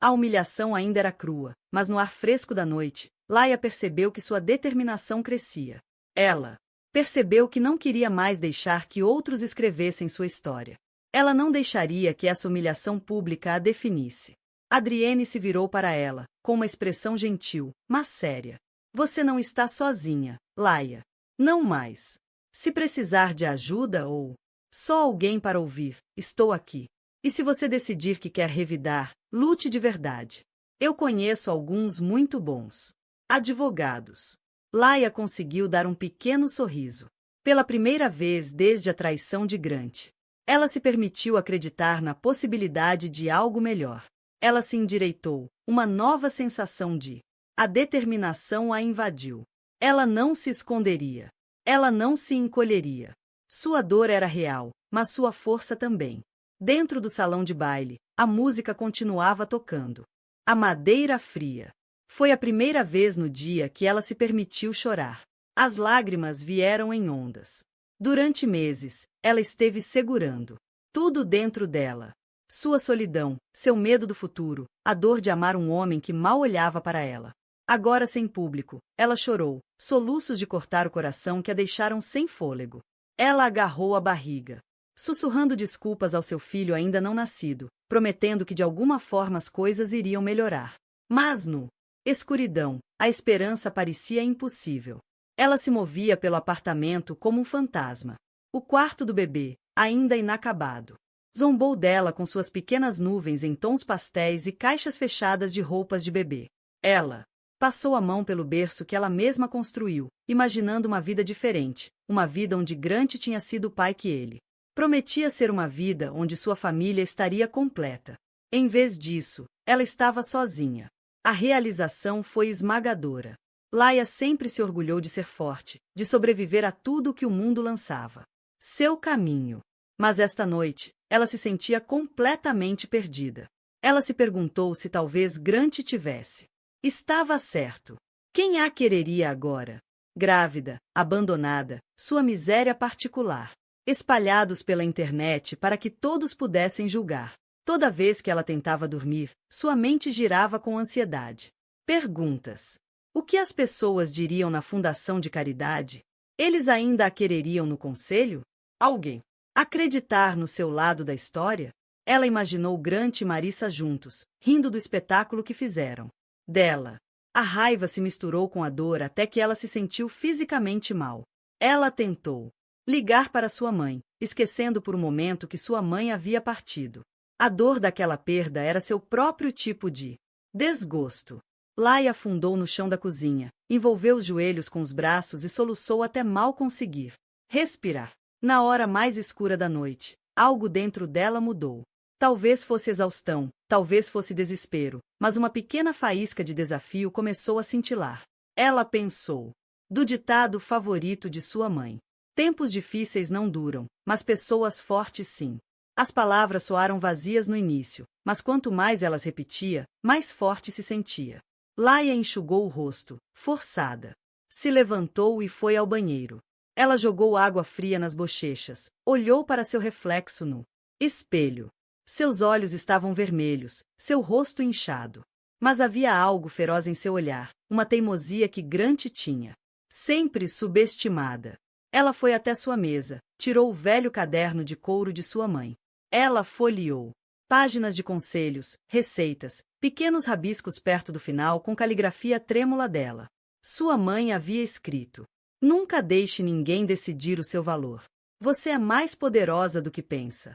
A humilhação ainda era crua, mas no ar fresco da noite, Laia percebeu que sua determinação crescia. Ela percebeu que não queria mais deixar que outros escrevessem sua história. Ela não deixaria que essa humilhação pública a definisse. Adrienne se virou para ela, com uma expressão gentil, mas séria. "Você não está sozinha, Laia. Não mais. Se precisar de ajuda ou só alguém para ouvir, estou aqui. E se você decidir que quer revidar, lute de verdade. Eu conheço alguns muito bons advogados." Laia conseguiu dar um pequeno sorriso. Pela primeira vez desde a traição de Grant, ela se permitiu acreditar na possibilidade de algo melhor. Ela se endireitou, uma nova sensação de a determinação a invadiu. Ela não se esconderia. Ela não se encolheria. Sua dor era real, mas sua força também. Dentro do salão de baile, a música continuava tocando. A madeira fria. Foi a primeira vez no dia que ela se permitiu chorar. As lágrimas vieram em ondas. Durante meses, ela esteve segurando tudo dentro dela. Sua solidão, seu medo do futuro, a dor de amar um homem que mal olhava para ela. Agora sem público, ela chorou, soluços de cortar o coração que a deixaram sem fôlego. Ela agarrou a barriga, sussurrando desculpas ao seu filho ainda não nascido, prometendo que de alguma forma as coisas iriam melhorar. Mas no escuridão, a esperança parecia impossível. Ela se movia pelo apartamento como um fantasma. O quarto do bebê, ainda inacabado. Zombou dela com suas pequenas nuvens em tons pastéis e caixas fechadas de roupas de bebê. Ela passou a mão pelo berço que ela mesma construiu, imaginando uma vida diferente, uma vida onde Grant tinha sido o pai que ele prometia ser, uma vida onde sua família estaria completa. Em vez disso, ela estava sozinha. A realização foi esmagadora. Laia sempre se orgulhou de ser forte, de sobreviver a tudo que o mundo lançava. Seu caminho. Mas esta noite, ela se sentia completamente perdida. Ela se perguntou se talvez Grant tivesse. Estava certo. Quem a quereria agora? Grávida, abandonada, sua miséria particular. Espalhados pela internet para que todos pudessem julgar. Toda vez que ela tentava dormir, sua mente girava com ansiedade. Perguntas. O que as pessoas diriam na fundação de caridade? Eles ainda a quereriam no conselho? Alguém acreditar no seu lado da história? Ela imaginou Grant e Marissa juntos, rindo do espetáculo que fizeram dela. A raiva se misturou com a dor até que ela se sentiu fisicamente mal. Ela tentou ligar para sua mãe, esquecendo por um momento que sua mãe havia partido. A dor daquela perda era seu próprio tipo de desgosto. Laia afundou no chão da cozinha, envolveu os joelhos com os braços e soluçou até mal conseguir respirar. Na hora mais escura da noite, algo dentro dela mudou. Talvez fosse exaustão, talvez fosse desespero, mas uma pequena faísca de desafio começou a cintilar. Ela pensou do ditado favorito de sua mãe. Tempos difíceis não duram, mas pessoas fortes sim. As palavras soaram vazias no início, mas quanto mais elas repetia, mais forte se sentia. Laia enxugou o rosto, forçada. Se levantou e foi ao banheiro. Ela jogou água fria nas bochechas, olhou para seu reflexo no espelho. Seus olhos estavam vermelhos, seu rosto inchado. Mas havia algo feroz em seu olhar, uma teimosia que Grant tinha sempre subestimada. Ela foi até sua mesa, tirou o velho caderno de couro de sua mãe. Ela folheou. Páginas de conselhos, receitas, pequenos rabiscos perto do final com caligrafia trêmula dela. Sua mãe havia escrito: nunca deixe ninguém decidir o seu valor. Você é mais poderosa do que pensa.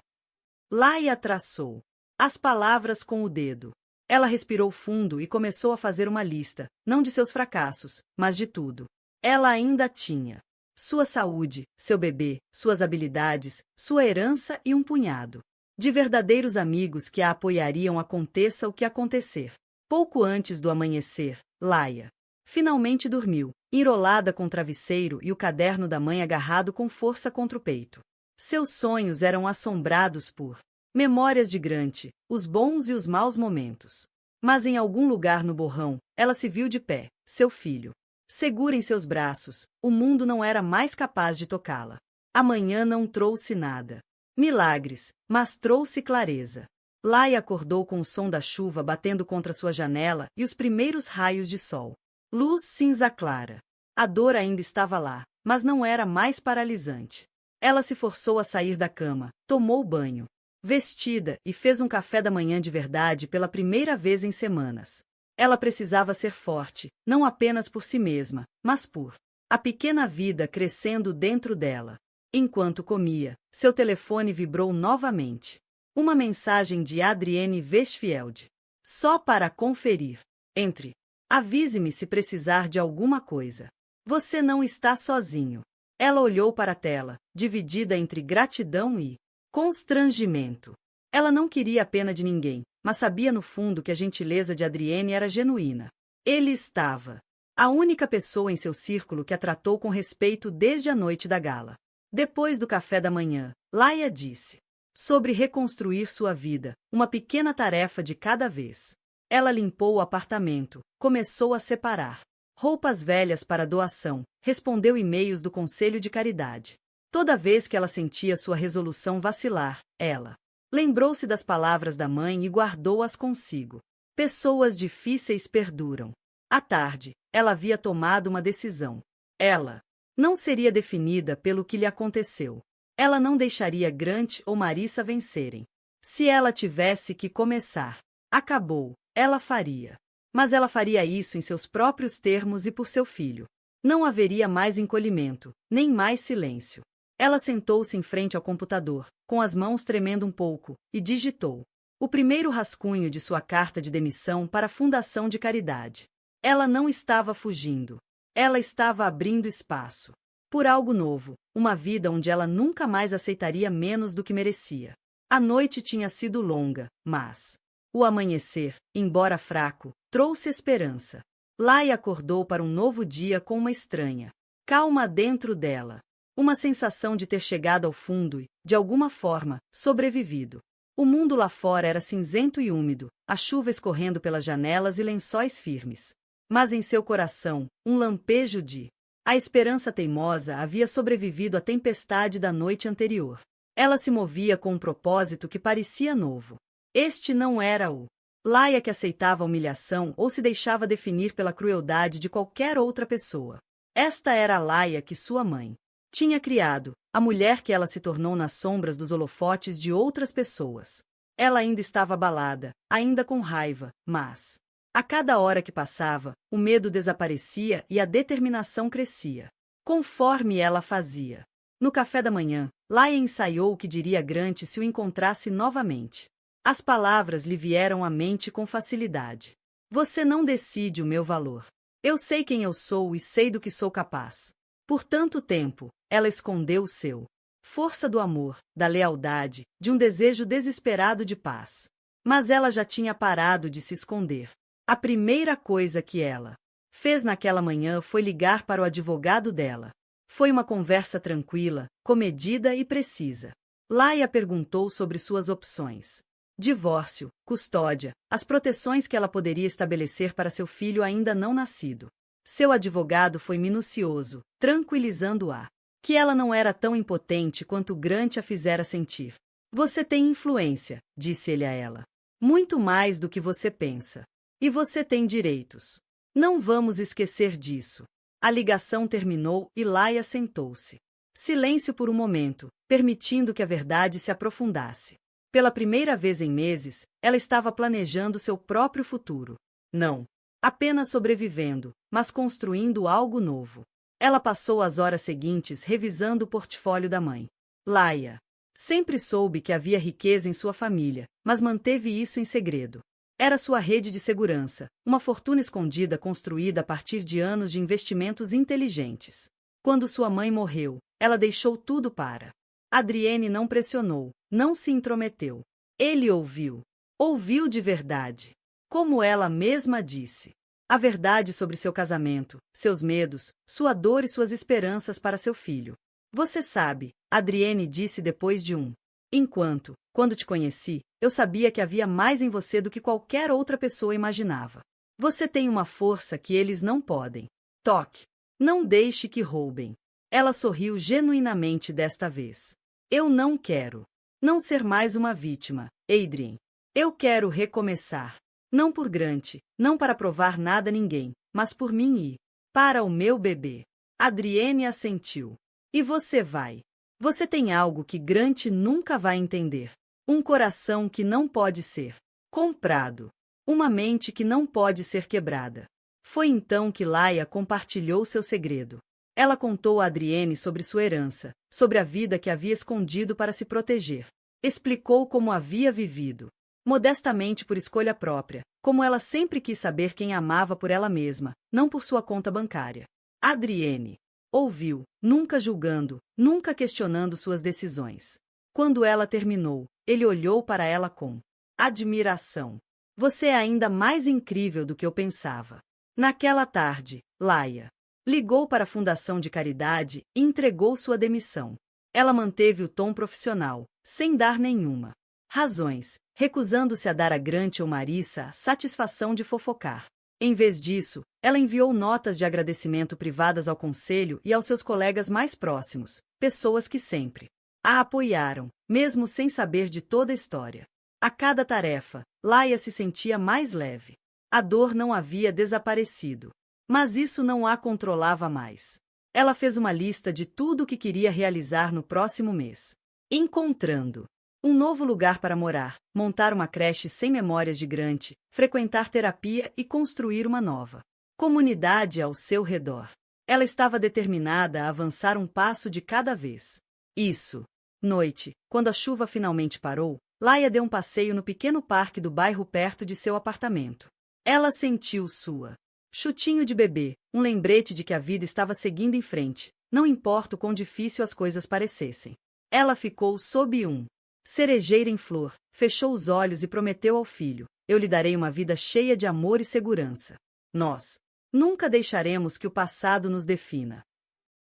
Laia traçou as palavras com o dedo. Ela respirou fundo e começou a fazer uma lista, não de seus fracassos, mas de tudo. Ela ainda tinha sua saúde, seu bebê, suas habilidades, sua herança e um punhado de verdadeiros amigos que a apoiariam aconteça o que acontecer. Pouco antes do amanhecer, Laia finalmente dormiu, enrolada com o travesseiro e o caderno da mãe agarrado com força contra o peito. Seus sonhos eram assombrados por memórias de Grant, os bons e os maus momentos. Mas em algum lugar no borrão, ela se viu de pé, seu filho segura em seus braços, o mundo não era mais capaz de tocá-la. Amanhã não trouxe nada. Milagres, mas trouxe clareza. Laia acordou com o som da chuva batendo contra sua janela e os primeiros raios de sol. Luz cinza clara. A dor ainda estava lá, mas não era mais paralisante. Ela se forçou a sair da cama, tomou banho, vestida e fez um café da manhã de verdade pela primeira vez em semanas. Ela precisava ser forte, não apenas por si mesma, mas por a pequena vida crescendo dentro dela. Enquanto comia, seu telefone vibrou novamente. Uma mensagem de Adrienne Westfield. Só para conferir. Entre. Avise-me se precisar de alguma coisa. Você não está sozinho. Ela olhou para a tela, dividida entre gratidão e constrangimento. Ela não queria a pena de ninguém, mas sabia no fundo que a gentileza de Adrienne era genuína. Ele estava a única pessoa em seu círculo que a tratou com respeito desde a noite da gala. Depois do café da manhã, Laia disse sobre reconstruir sua vida, uma pequena tarefa de cada vez. Ela limpou o apartamento, começou a separar roupas velhas para doação, respondeu e-mails do Conselho de Caridade. Toda vez que ela sentia sua resolução vacilar, ela lembrou-se das palavras da mãe e guardou-as consigo. Pessoas difíceis perduram. À tarde, ela havia tomado uma decisão. Ela não seria definida pelo que lhe aconteceu. Ela não deixaria Grant ou Marissa vencerem. Se ela tivesse que começar, acabou, ela faria. Mas ela faria isso em seus próprios termos e por seu filho. Não haveria mais encolhimento, nem mais silêncio. Ela sentou-se em frente ao computador, com as mãos tremendo um pouco, e digitou o primeiro rascunho de sua carta de demissão para a Fundação de Caridade. Ela não estava fugindo. Ela estava abrindo espaço por algo novo, uma vida onde ela nunca mais aceitaria menos do que merecia. A noite tinha sido longa, mas o amanhecer, embora fraco, trouxe esperança. Laia acordou para um novo dia com uma estranha calma dentro dela. Uma sensação de ter chegado ao fundo e, de alguma forma, sobrevivido. O mundo lá fora era cinzento e úmido, a chuva escorrendo pelas janelas e lençóis firmes. Mas em seu coração, um lampejo de a esperança teimosa havia sobrevivido à tempestade da noite anterior. Ela se movia com um propósito que parecia novo. Este não era o Laia que aceitava a humilhação ou se deixava definir pela crueldade de qualquer outra pessoa. Esta era a Laia que sua mãe tinha criado, a mulher que ela se tornou nas sombras dos holofotes de outras pessoas. Ela ainda estava abalada, ainda com raiva, mas a cada hora que passava, o medo desaparecia e a determinação crescia. Conforme ela fazia. No café da manhã, Laia ensaiou o que diria Grant se o encontrasse novamente. As palavras lhe vieram à mente com facilidade. Você não decide o meu valor. Eu sei quem eu sou e sei do que sou capaz. Por tanto tempo, ela escondeu o seu. Força do amor, da lealdade, de um desejo desesperado de paz. Mas ela já tinha parado de se esconder. A primeira coisa que ela fez naquela manhã foi ligar para o advogado dela. Foi uma conversa tranquila, comedida e precisa. Laia perguntou sobre suas opções. Divórcio, custódia, as proteções que ela poderia estabelecer para seu filho ainda não nascido. Seu advogado foi minucioso, tranquilizando-a que ela não era tão impotente quanto Grant a fizera sentir. Você tem influência, disse ele a ela. Muito mais do que você pensa. E você tem direitos. Não vamos esquecer disso. A ligação terminou e Laia sentou-se. Silêncio por um momento, permitindo que a verdade se aprofundasse. Pela primeira vez em meses, ela estava planejando seu próprio futuro. Não apenas sobrevivendo, mas construindo algo novo. Ela passou as horas seguintes revisando o portfólio da mãe. Laia sempre soube que havia riqueza em sua família, mas manteve isso em segredo. Era sua rede de segurança, uma fortuna escondida construída a partir de anos de investimentos inteligentes. Quando sua mãe morreu, ela deixou tudo para. Adrienne não pressionou, não se intrometeu. Ele ouviu. Ouviu de verdade. Como ela mesma disse. A verdade sobre seu casamento, seus medos, sua dor e suas esperanças para seu filho. Você sabe, Adrienne disse depois de um enquanto, quando te conheci, eu sabia que havia mais em você do que qualquer outra pessoa imaginava. Você tem uma força que eles não podem. Toque. Não deixe que roubem. Ela sorriu genuinamente desta vez. Eu não quero não ser mais uma vítima, Adrien. Eu quero recomeçar. Não por Grant, não para provar nada a ninguém, mas por mim e para o meu bebê. Adrienne assentiu. E você vai. Você tem algo que Grant nunca vai entender. Um coração que não pode ser comprado. Uma mente que não pode ser quebrada. Foi então que Laia compartilhou seu segredo. Ela contou a Adrienne sobre sua herança, sobre a vida que havia escondido para se proteger. Explicou como havia vivido. Modestamente por escolha própria, como ela sempre quis saber quem a amava por ela mesma, não por sua conta bancária. Adrienne ouviu, nunca julgando, nunca questionando suas decisões. Quando ela terminou, ele olhou para ela com admiração. Você é ainda mais incrível do que eu pensava. Naquela tarde, Laia ligou para a Fundação de Caridade e entregou sua demissão. Ela manteve o tom profissional, sem dar nenhuma razões, recusando-se a dar a Grant ou Marissa a satisfação de fofocar. Em vez disso, ela enviou notas de agradecimento privadas ao conselho e aos seus colegas mais próximos, pessoas que sempre a apoiaram, mesmo sem saber de toda a história. A cada tarefa, Laia se sentia mais leve. A dor não havia desaparecido. Mas isso não a controlava mais. Ela fez uma lista de tudo o que queria realizar no próximo mês. Encontrando um novo lugar para morar, montar uma creche sem memórias de Grant, frequentar terapia e construir uma nova comunidade ao seu redor. Ela estava determinada a avançar um passo de cada vez. Isso. Noite, quando a chuva finalmente parou, Laia deu um passeio no pequeno parque do bairro perto de seu apartamento. Ela sentiu sua chutinho de bebê, um lembrete de que a vida estava seguindo em frente, não importa o quão difícil as coisas parecessem. Ela ficou sob um cerejeira em flor, fechou os olhos e prometeu ao filho: eu lhe darei uma vida cheia de amor e segurança. Nós nunca deixaremos que o passado nos defina.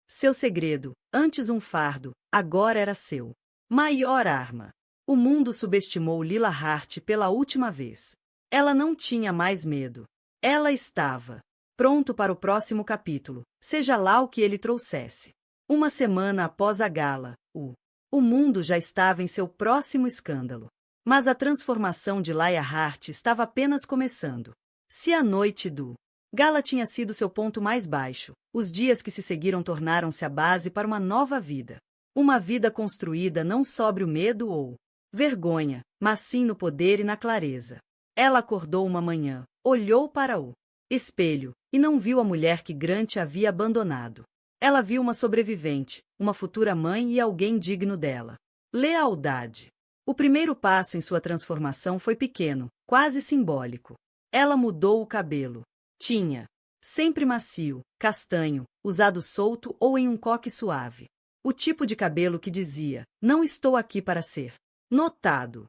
Seu segredo, antes um fardo, agora era seu maior arma. O mundo subestimou Lila Hart pela última vez. Ela não tinha mais medo. Ela estava pronto para o próximo capítulo, seja lá o que ele trouxesse. Uma semana após a gala, o mundo já estava em seu próximo escândalo. Mas a transformação de Laia Hart estava apenas começando. Se a noite do gala tinha sido seu ponto mais baixo, os dias que se seguiram tornaram-se a base para uma nova vida. Uma vida construída não sobre o medo ou vergonha, mas sim no poder e na clareza. Ela acordou uma manhã, olhou para o espelho e não viu a mulher que Grant havia abandonado. Ela viu uma sobrevivente, uma futura mãe e alguém digno dela. Lealdade. O primeiro passo em sua transformação foi pequeno, quase simbólico. Ela mudou o cabelo. Tinha sempre macio, castanho, usado solto ou em um coque suave. O tipo de cabelo que dizia: não estou aqui para ser notado.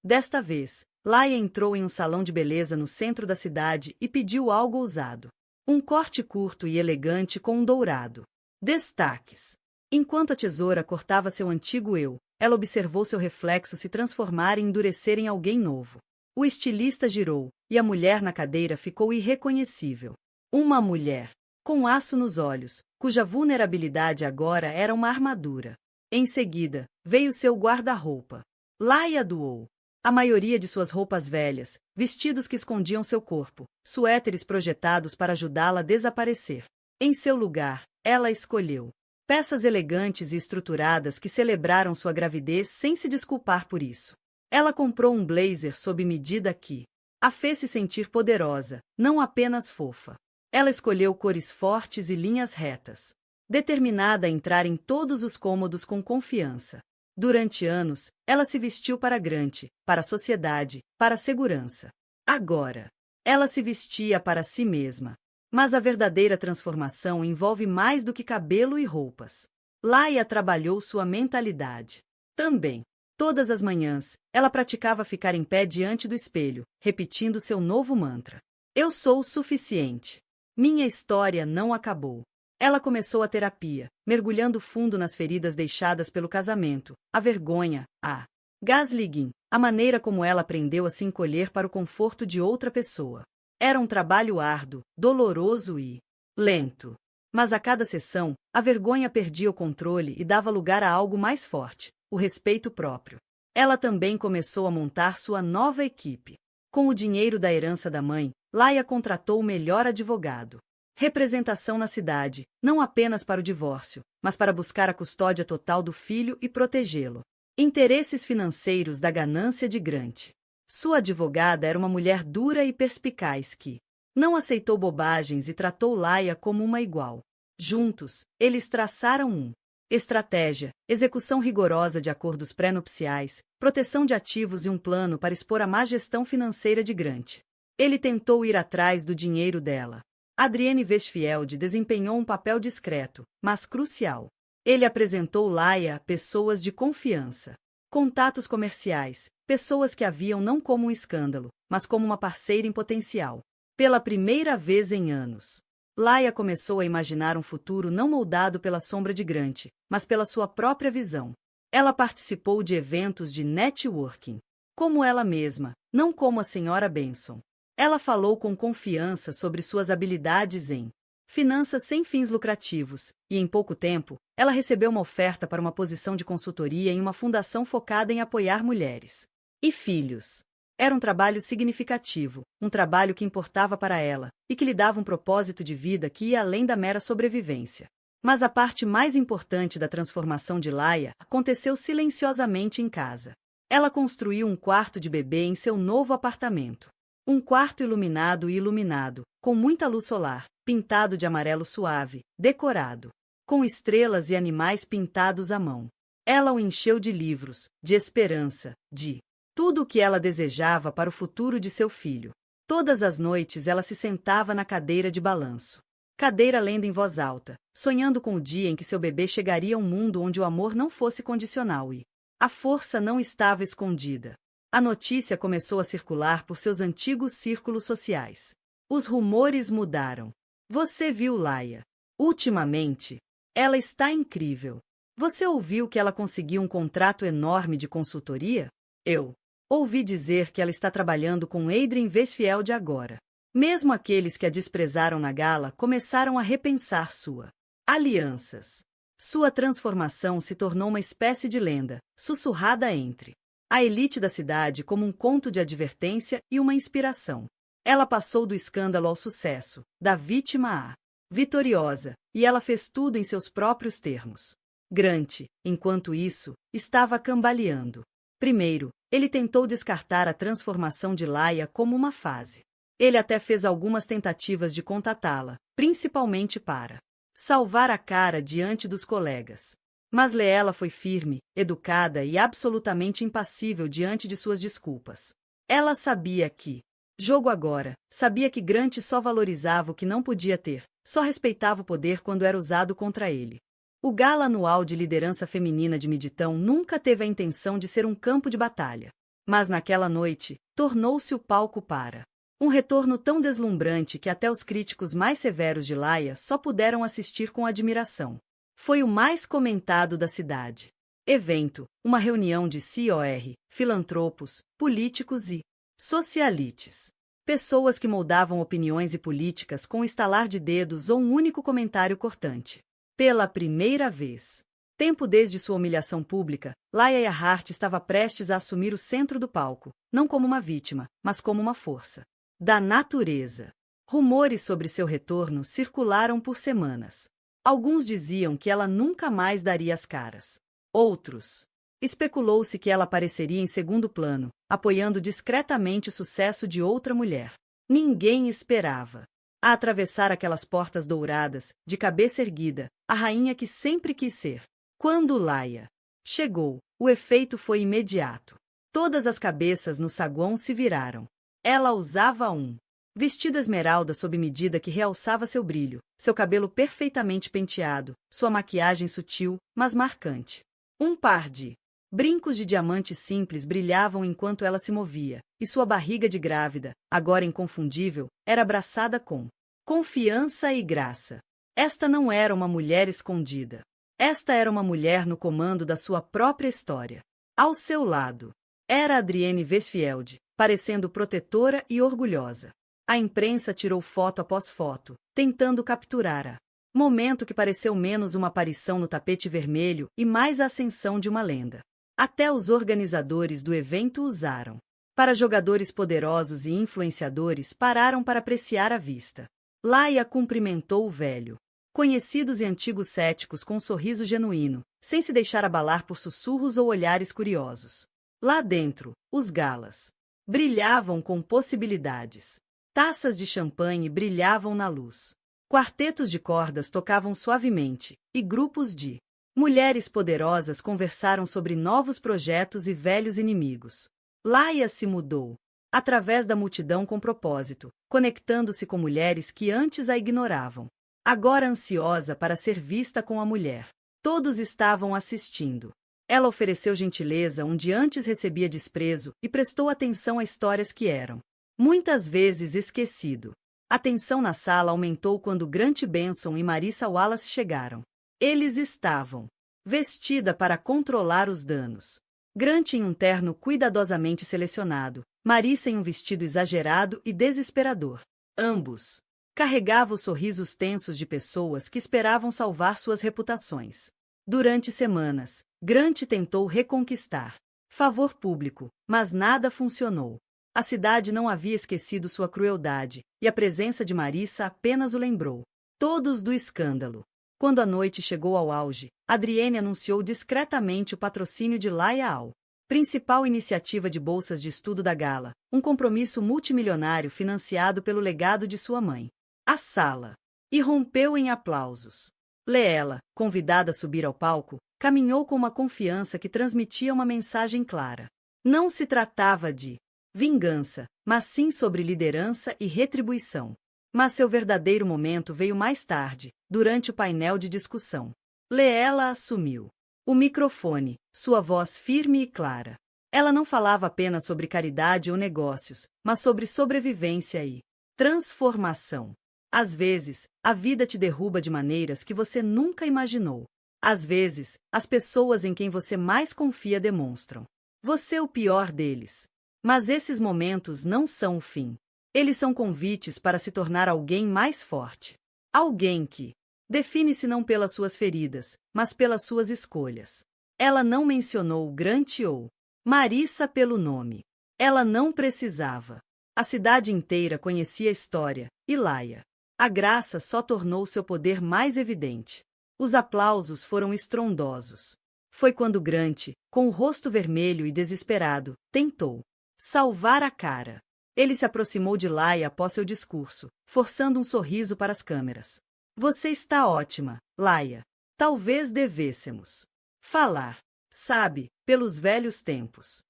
Desta vez, Laia entrou em um salão de beleza no centro da cidade e pediu algo ousado. Um corte curto e elegante com um dourado. Destaques. Enquanto a tesoura cortava seu antigo eu, ela observou seu reflexo se transformar e endurecer em alguém novo. O estilista girou, e a mulher na cadeira ficou irreconhecível. Uma mulher, com aço nos olhos, cuja vulnerabilidade agora era uma armadura. Em seguida, veio seu guarda-roupa. Laia doou a maioria de suas roupas velhas, vestidos que escondiam seu corpo, suéteres projetados para ajudá-la a desaparecer. Em seu lugar, ela escolheu peças elegantes e estruturadas que celebraram sua gravidez sem se desculpar por isso. Ela comprou um blazer sob medida que a fez se sentir poderosa, não apenas fofa. Ela escolheu cores fortes e linhas retas, determinada a entrar em todos os cômodos com confiança. Durante anos, ela se vestiu para Grant, para a sociedade, para a segurança. Agora, ela se vestia para si mesma. Mas a verdadeira transformação envolve mais do que cabelo e roupas. Laia trabalhou sua mentalidade. Também, todas as manhãs, ela praticava ficar em pé diante do espelho, repetindo seu novo mantra: eu sou o suficiente. Minha história não acabou. Ela começou a terapia, mergulhando fundo nas feridas deixadas pelo casamento, a vergonha, a gaslighting, a maneira como ela aprendeu a se encolher para o conforto de outra pessoa. Era um trabalho árduo, doloroso e lento. Mas a cada sessão, a vergonha perdia o controle e dava lugar a algo mais forte, o respeito próprio. Ela também começou a montar sua nova equipe. Com o dinheiro da herança da mãe, Laia contratou o melhor advogado. Representação na cidade, não apenas para o divórcio, mas para buscar a custódia total do filho e protegê-lo. Interesses financeiros da ganância de Grant. Sua advogada era uma mulher dura e perspicaz que não aceitou bobagens e tratou Laia como uma igual. Juntos, eles traçaram estratégia, execução rigorosa de acordos pré-nupciais, proteção de ativos e um plano para expor a má gestão financeira de Grant. Ele tentou ir atrás do dinheiro dela. Adrienne Westfield desempenhou um papel discreto, mas crucial. Ele apresentou Laia a pessoas de confiança. Contatos comerciais, pessoas que a viam não como um escândalo, mas como uma parceira em potencial. Pela primeira vez em anos, Laia começou a imaginar um futuro não moldado pela sombra de Grant, mas pela sua própria visão. Ela participou de eventos de networking, como ela mesma, não como a Sra. Benson. Ela falou com confiança sobre suas habilidades em finanças sem fins lucrativos, e em pouco tempo, ela recebeu uma oferta para uma posição de consultoria em uma fundação focada em apoiar mulheres e filhos. Era um trabalho significativo, um trabalho que importava para ela, e que lhe dava um propósito de vida que ia além da mera sobrevivência. Mas a parte mais importante da transformação de Laia aconteceu silenciosamente em casa. Ela construiu um quarto de bebê em seu novo apartamento. Um quarto iluminado e iluminado, com muita luz solar, pintado de amarelo suave, decorado, com estrelas e animais pintados à mão. Ela o encheu de livros, de esperança, de tudo o que ela desejava para o futuro de seu filho. Todas as noites ela se sentava na cadeira de balanço. Cadeira lendo em voz alta, sonhando com o dia em que seu bebê chegaria a um mundo onde o amor não fosse condicional e a força não estava escondida. A notícia começou a circular por seus antigos círculos sociais. Os rumores mudaram. Você viu Laia? Ultimamente, ela está incrível. Você ouviu que ela conseguiu um contrato enorme de consultoria? Eu ouvi dizer que ela está trabalhando com Adrien Westfield agora. Mesmo aqueles que a desprezaram na gala começaram a repensar sua alianças. Sua transformação se tornou uma espécie de lenda, sussurrada entre a elite da cidade como um conto de advertência e uma inspiração. Ela passou do escândalo ao sucesso, da vítima à vitoriosa, e ela fez tudo em seus próprios termos. Grant, enquanto isso, estava cambaleando. Primeiro, ele tentou descartar a transformação de Laia como uma fase. Ele até fez algumas tentativas de contatá-la, principalmente para salvar a cara diante dos colegas. Mas Leela foi firme, educada e absolutamente impassível diante de suas desculpas. Ela sabia que jogo agora, sabia que Grant só valorizava o que não podia ter, só respeitava o poder quando era usado contra ele. O gala anual de liderança feminina de Midtown nunca teve a intenção de ser um campo de batalha. Mas naquela noite, tornou-se o palco para um retorno tão deslumbrante que até os críticos mais severos de Laia só puderam assistir com admiração. Foi o mais comentado da cidade. Evento, uma reunião de COR, filantropos, políticos e socialites. Pessoas que moldavam opiniões e políticas com um estalar de dedos ou um único comentário cortante. Pela primeira vez. Tempo desde sua humilhação pública, Laia Earhart estava prestes a assumir o centro do palco, não como uma vítima, mas como uma força da natureza. Rumores sobre seu retorno circularam por semanas. Alguns diziam que ela nunca mais daria as caras. Outros. Especulou-se que ela apareceria em segundo plano, apoiando discretamente o sucesso de outra mulher. Ninguém esperava a atravessar aquelas portas douradas, de cabeça erguida, a rainha que sempre quis ser. Quando Laia chegou, o efeito foi imediato. Todas as cabeças no saguão se viraram. Ela usava um vestido esmeralda sob medida que realçava seu brilho, seu cabelo perfeitamente penteado, sua maquiagem sutil, mas marcante. Um par de brincos de diamante simples brilhavam enquanto ela se movia, e sua barriga de grávida, agora inconfundível, era abraçada com confiança e graça. Esta não era uma mulher escondida. Esta era uma mulher no comando da sua própria história. Ao seu lado, era Adrienne Westfield, parecendo protetora e orgulhosa. A imprensa tirou foto após foto, tentando capturar a momento que pareceu menos uma aparição no tapete vermelho e mais a ascensão de uma lenda. Até os organizadores do evento usaram. Para jogadores poderosos e influenciadores pararam para apreciar a vista. Laia cumprimentou o velho. Conhecidos e antigos céticos com um sorriso genuíno, sem se deixar abalar por sussurros ou olhares curiosos. Lá dentro, os galas brilhavam com possibilidades. Taças de champanhe brilhavam na luz. Quartetos de cordas tocavam suavemente, e grupos de mulheres poderosas conversaram sobre novos projetos e velhos inimigos. Laia se mudou através da multidão com propósito, conectando-se com mulheres que antes a ignoravam. Agora ansiosa para ser vista com a mulher. Todos estavam assistindo. Ela ofereceu gentileza onde antes recebia desprezo e prestou atenção a histórias que eram muitas vezes esquecido. A tensão na sala aumentou quando Grant Benson e Marissa Wallace chegaram. Eles estavam vestida para controlar os danos. Grant em um terno cuidadosamente selecionado, Marissa em um vestido exagerado e desesperador. Ambos carregavam os sorrisos tensos de pessoas que esperavam salvar suas reputações. Durante semanas, Grant tentou reconquistar favor público, mas nada funcionou. A cidade não havia esquecido sua crueldade, e a presença de Marissa apenas o lembrou. Todos do escândalo. Quando a noite chegou ao auge, Adrienne anunciou discretamente o patrocínio de Laia ao principal iniciativa de bolsas de estudo da gala, um compromisso multimilionário financiado pelo legado de sua mãe. A sala e rompeu em aplausos. Leela, convidada a subir ao palco, caminhou com uma confiança que transmitia uma mensagem clara. Não se tratava de vingança, mas sim sobre liderança e retribuição. Mas seu verdadeiro momento veio mais tarde, durante o painel de discussão. Leela assumiu o microfone, sua voz firme e clara. Ela não falava apenas sobre caridade ou negócios, mas sobre sobrevivência e transformação. Às vezes, a vida te derruba de maneiras que você nunca imaginou. Às vezes, as pessoas em quem você mais confia demonstram você o pior deles. Mas esses momentos não são o fim. Eles são convites para se tornar alguém mais forte. Alguém que define-se não pelas suas feridas, mas pelas suas escolhas. Ela não mencionou Grant ou Marissa pelo nome. Ela não precisava. A cidade inteira conhecia a história, e Laia. A graça só tornou seu poder mais evidente. Os aplausos foram estrondosos. Foi quando Grant, com o rosto vermelho e desesperado, tentou salvar a cara. Ele se aproximou de Laia após seu discurso, forçando um sorriso para as câmeras. Você está ótima, Laia. Talvez devêssemos falar, sabe, pelos velhos tempos.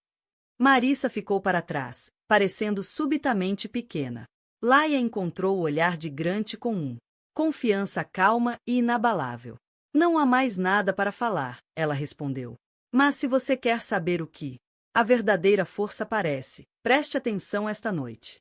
Marissa ficou para trás, parecendo subitamente pequena. Laia encontrou o olhar de Grant com confiança calma e inabalável. Não há mais nada para falar, ela respondeu. Mas se você quer saber o que a verdadeira força parece, preste atenção esta noite.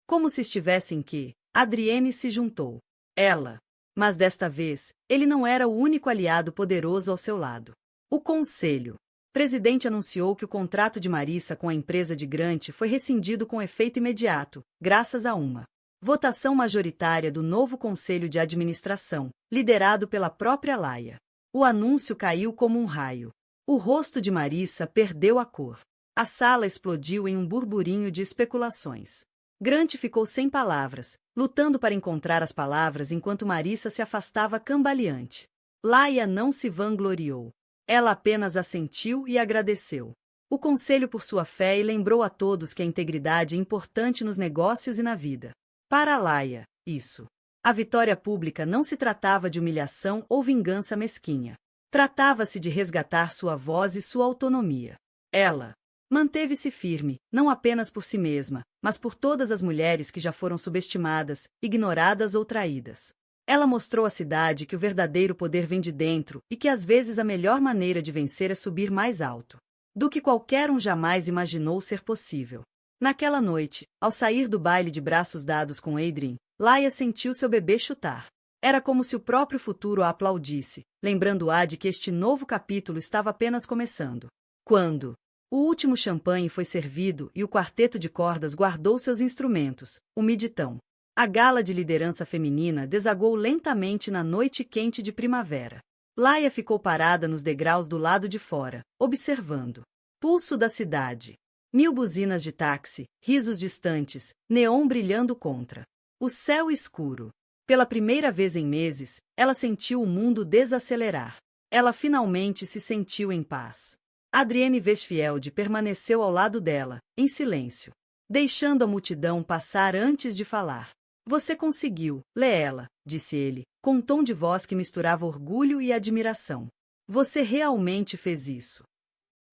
Como se estivesse em que Adrienne se juntou. Ela. Mas desta vez, ele não era o único aliado poderoso ao seu lado. O conselho. O presidente anunciou que o contrato de Marissa com a empresa de Grant foi rescindido com efeito imediato, graças a uma votação majoritária do novo conselho de administração, liderado pela própria Laia. O anúncio caiu como um raio. O rosto de Marissa perdeu a cor. A sala explodiu em um burburinho de especulações. Grant ficou sem palavras, lutando para encontrar as palavras enquanto Marissa se afastava cambaleante. Laia não se vangloriou. Ela apenas assentiu e agradeceu. O conselho por sua fé e lembrou a todos que a integridade é importante nos negócios e na vida. Para Laia, isso. A vitória pública não se tratava de humilhação ou vingança mesquinha. Tratava-se de resgatar sua voz e sua autonomia. Ela manteve-se firme, não apenas por si mesma, mas por todas as mulheres que já foram subestimadas, ignoradas ou traídas. Ela mostrou à cidade que o verdadeiro poder vem de dentro e que às vezes a melhor maneira de vencer é subir mais alto do que qualquer um jamais imaginou ser possível. Naquela noite, ao sair do baile de braços dados com Adrien, Laia sentiu seu bebê chutar. Era como se o próprio futuro a aplaudisse, lembrando-a de que este novo capítulo estava apenas começando. Quando o último champanhe foi servido e o quarteto de cordas guardou seus instrumentos, o miditão. A gala de liderança feminina desagou lentamente na noite quente de primavera. Laia ficou parada nos degraus do lado de fora, observando. Pulso da cidade. 1000 buzinas de táxi, risos distantes, neon brilhando contra o céu escuro. Pela primeira vez em meses, ela sentiu o mundo desacelerar. Ela finalmente se sentiu em paz. Adrienne Westfield permaneceu ao lado dela, em silêncio, deixando a multidão passar antes de falar. Você conseguiu, Leela, disse ele, com um tom de voz que misturava orgulho e admiração. Você realmente fez isso.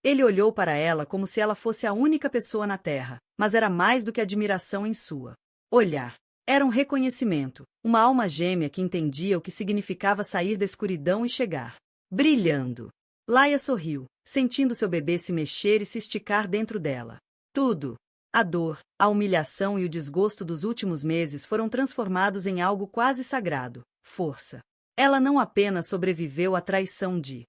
Ele olhou para ela como se ela fosse a única pessoa na Terra, mas era mais do que admiração em sua olhar. Era um reconhecimento, uma alma gêmea que entendia o que significava sair da escuridão e chegar brilhando. Laia sorriu, sentindo seu bebê se mexer e se esticar dentro dela. Tudo, a dor, a humilhação e o desgosto dos últimos meses foram transformados em algo quase sagrado, força. Ela não apenas sobreviveu à traição de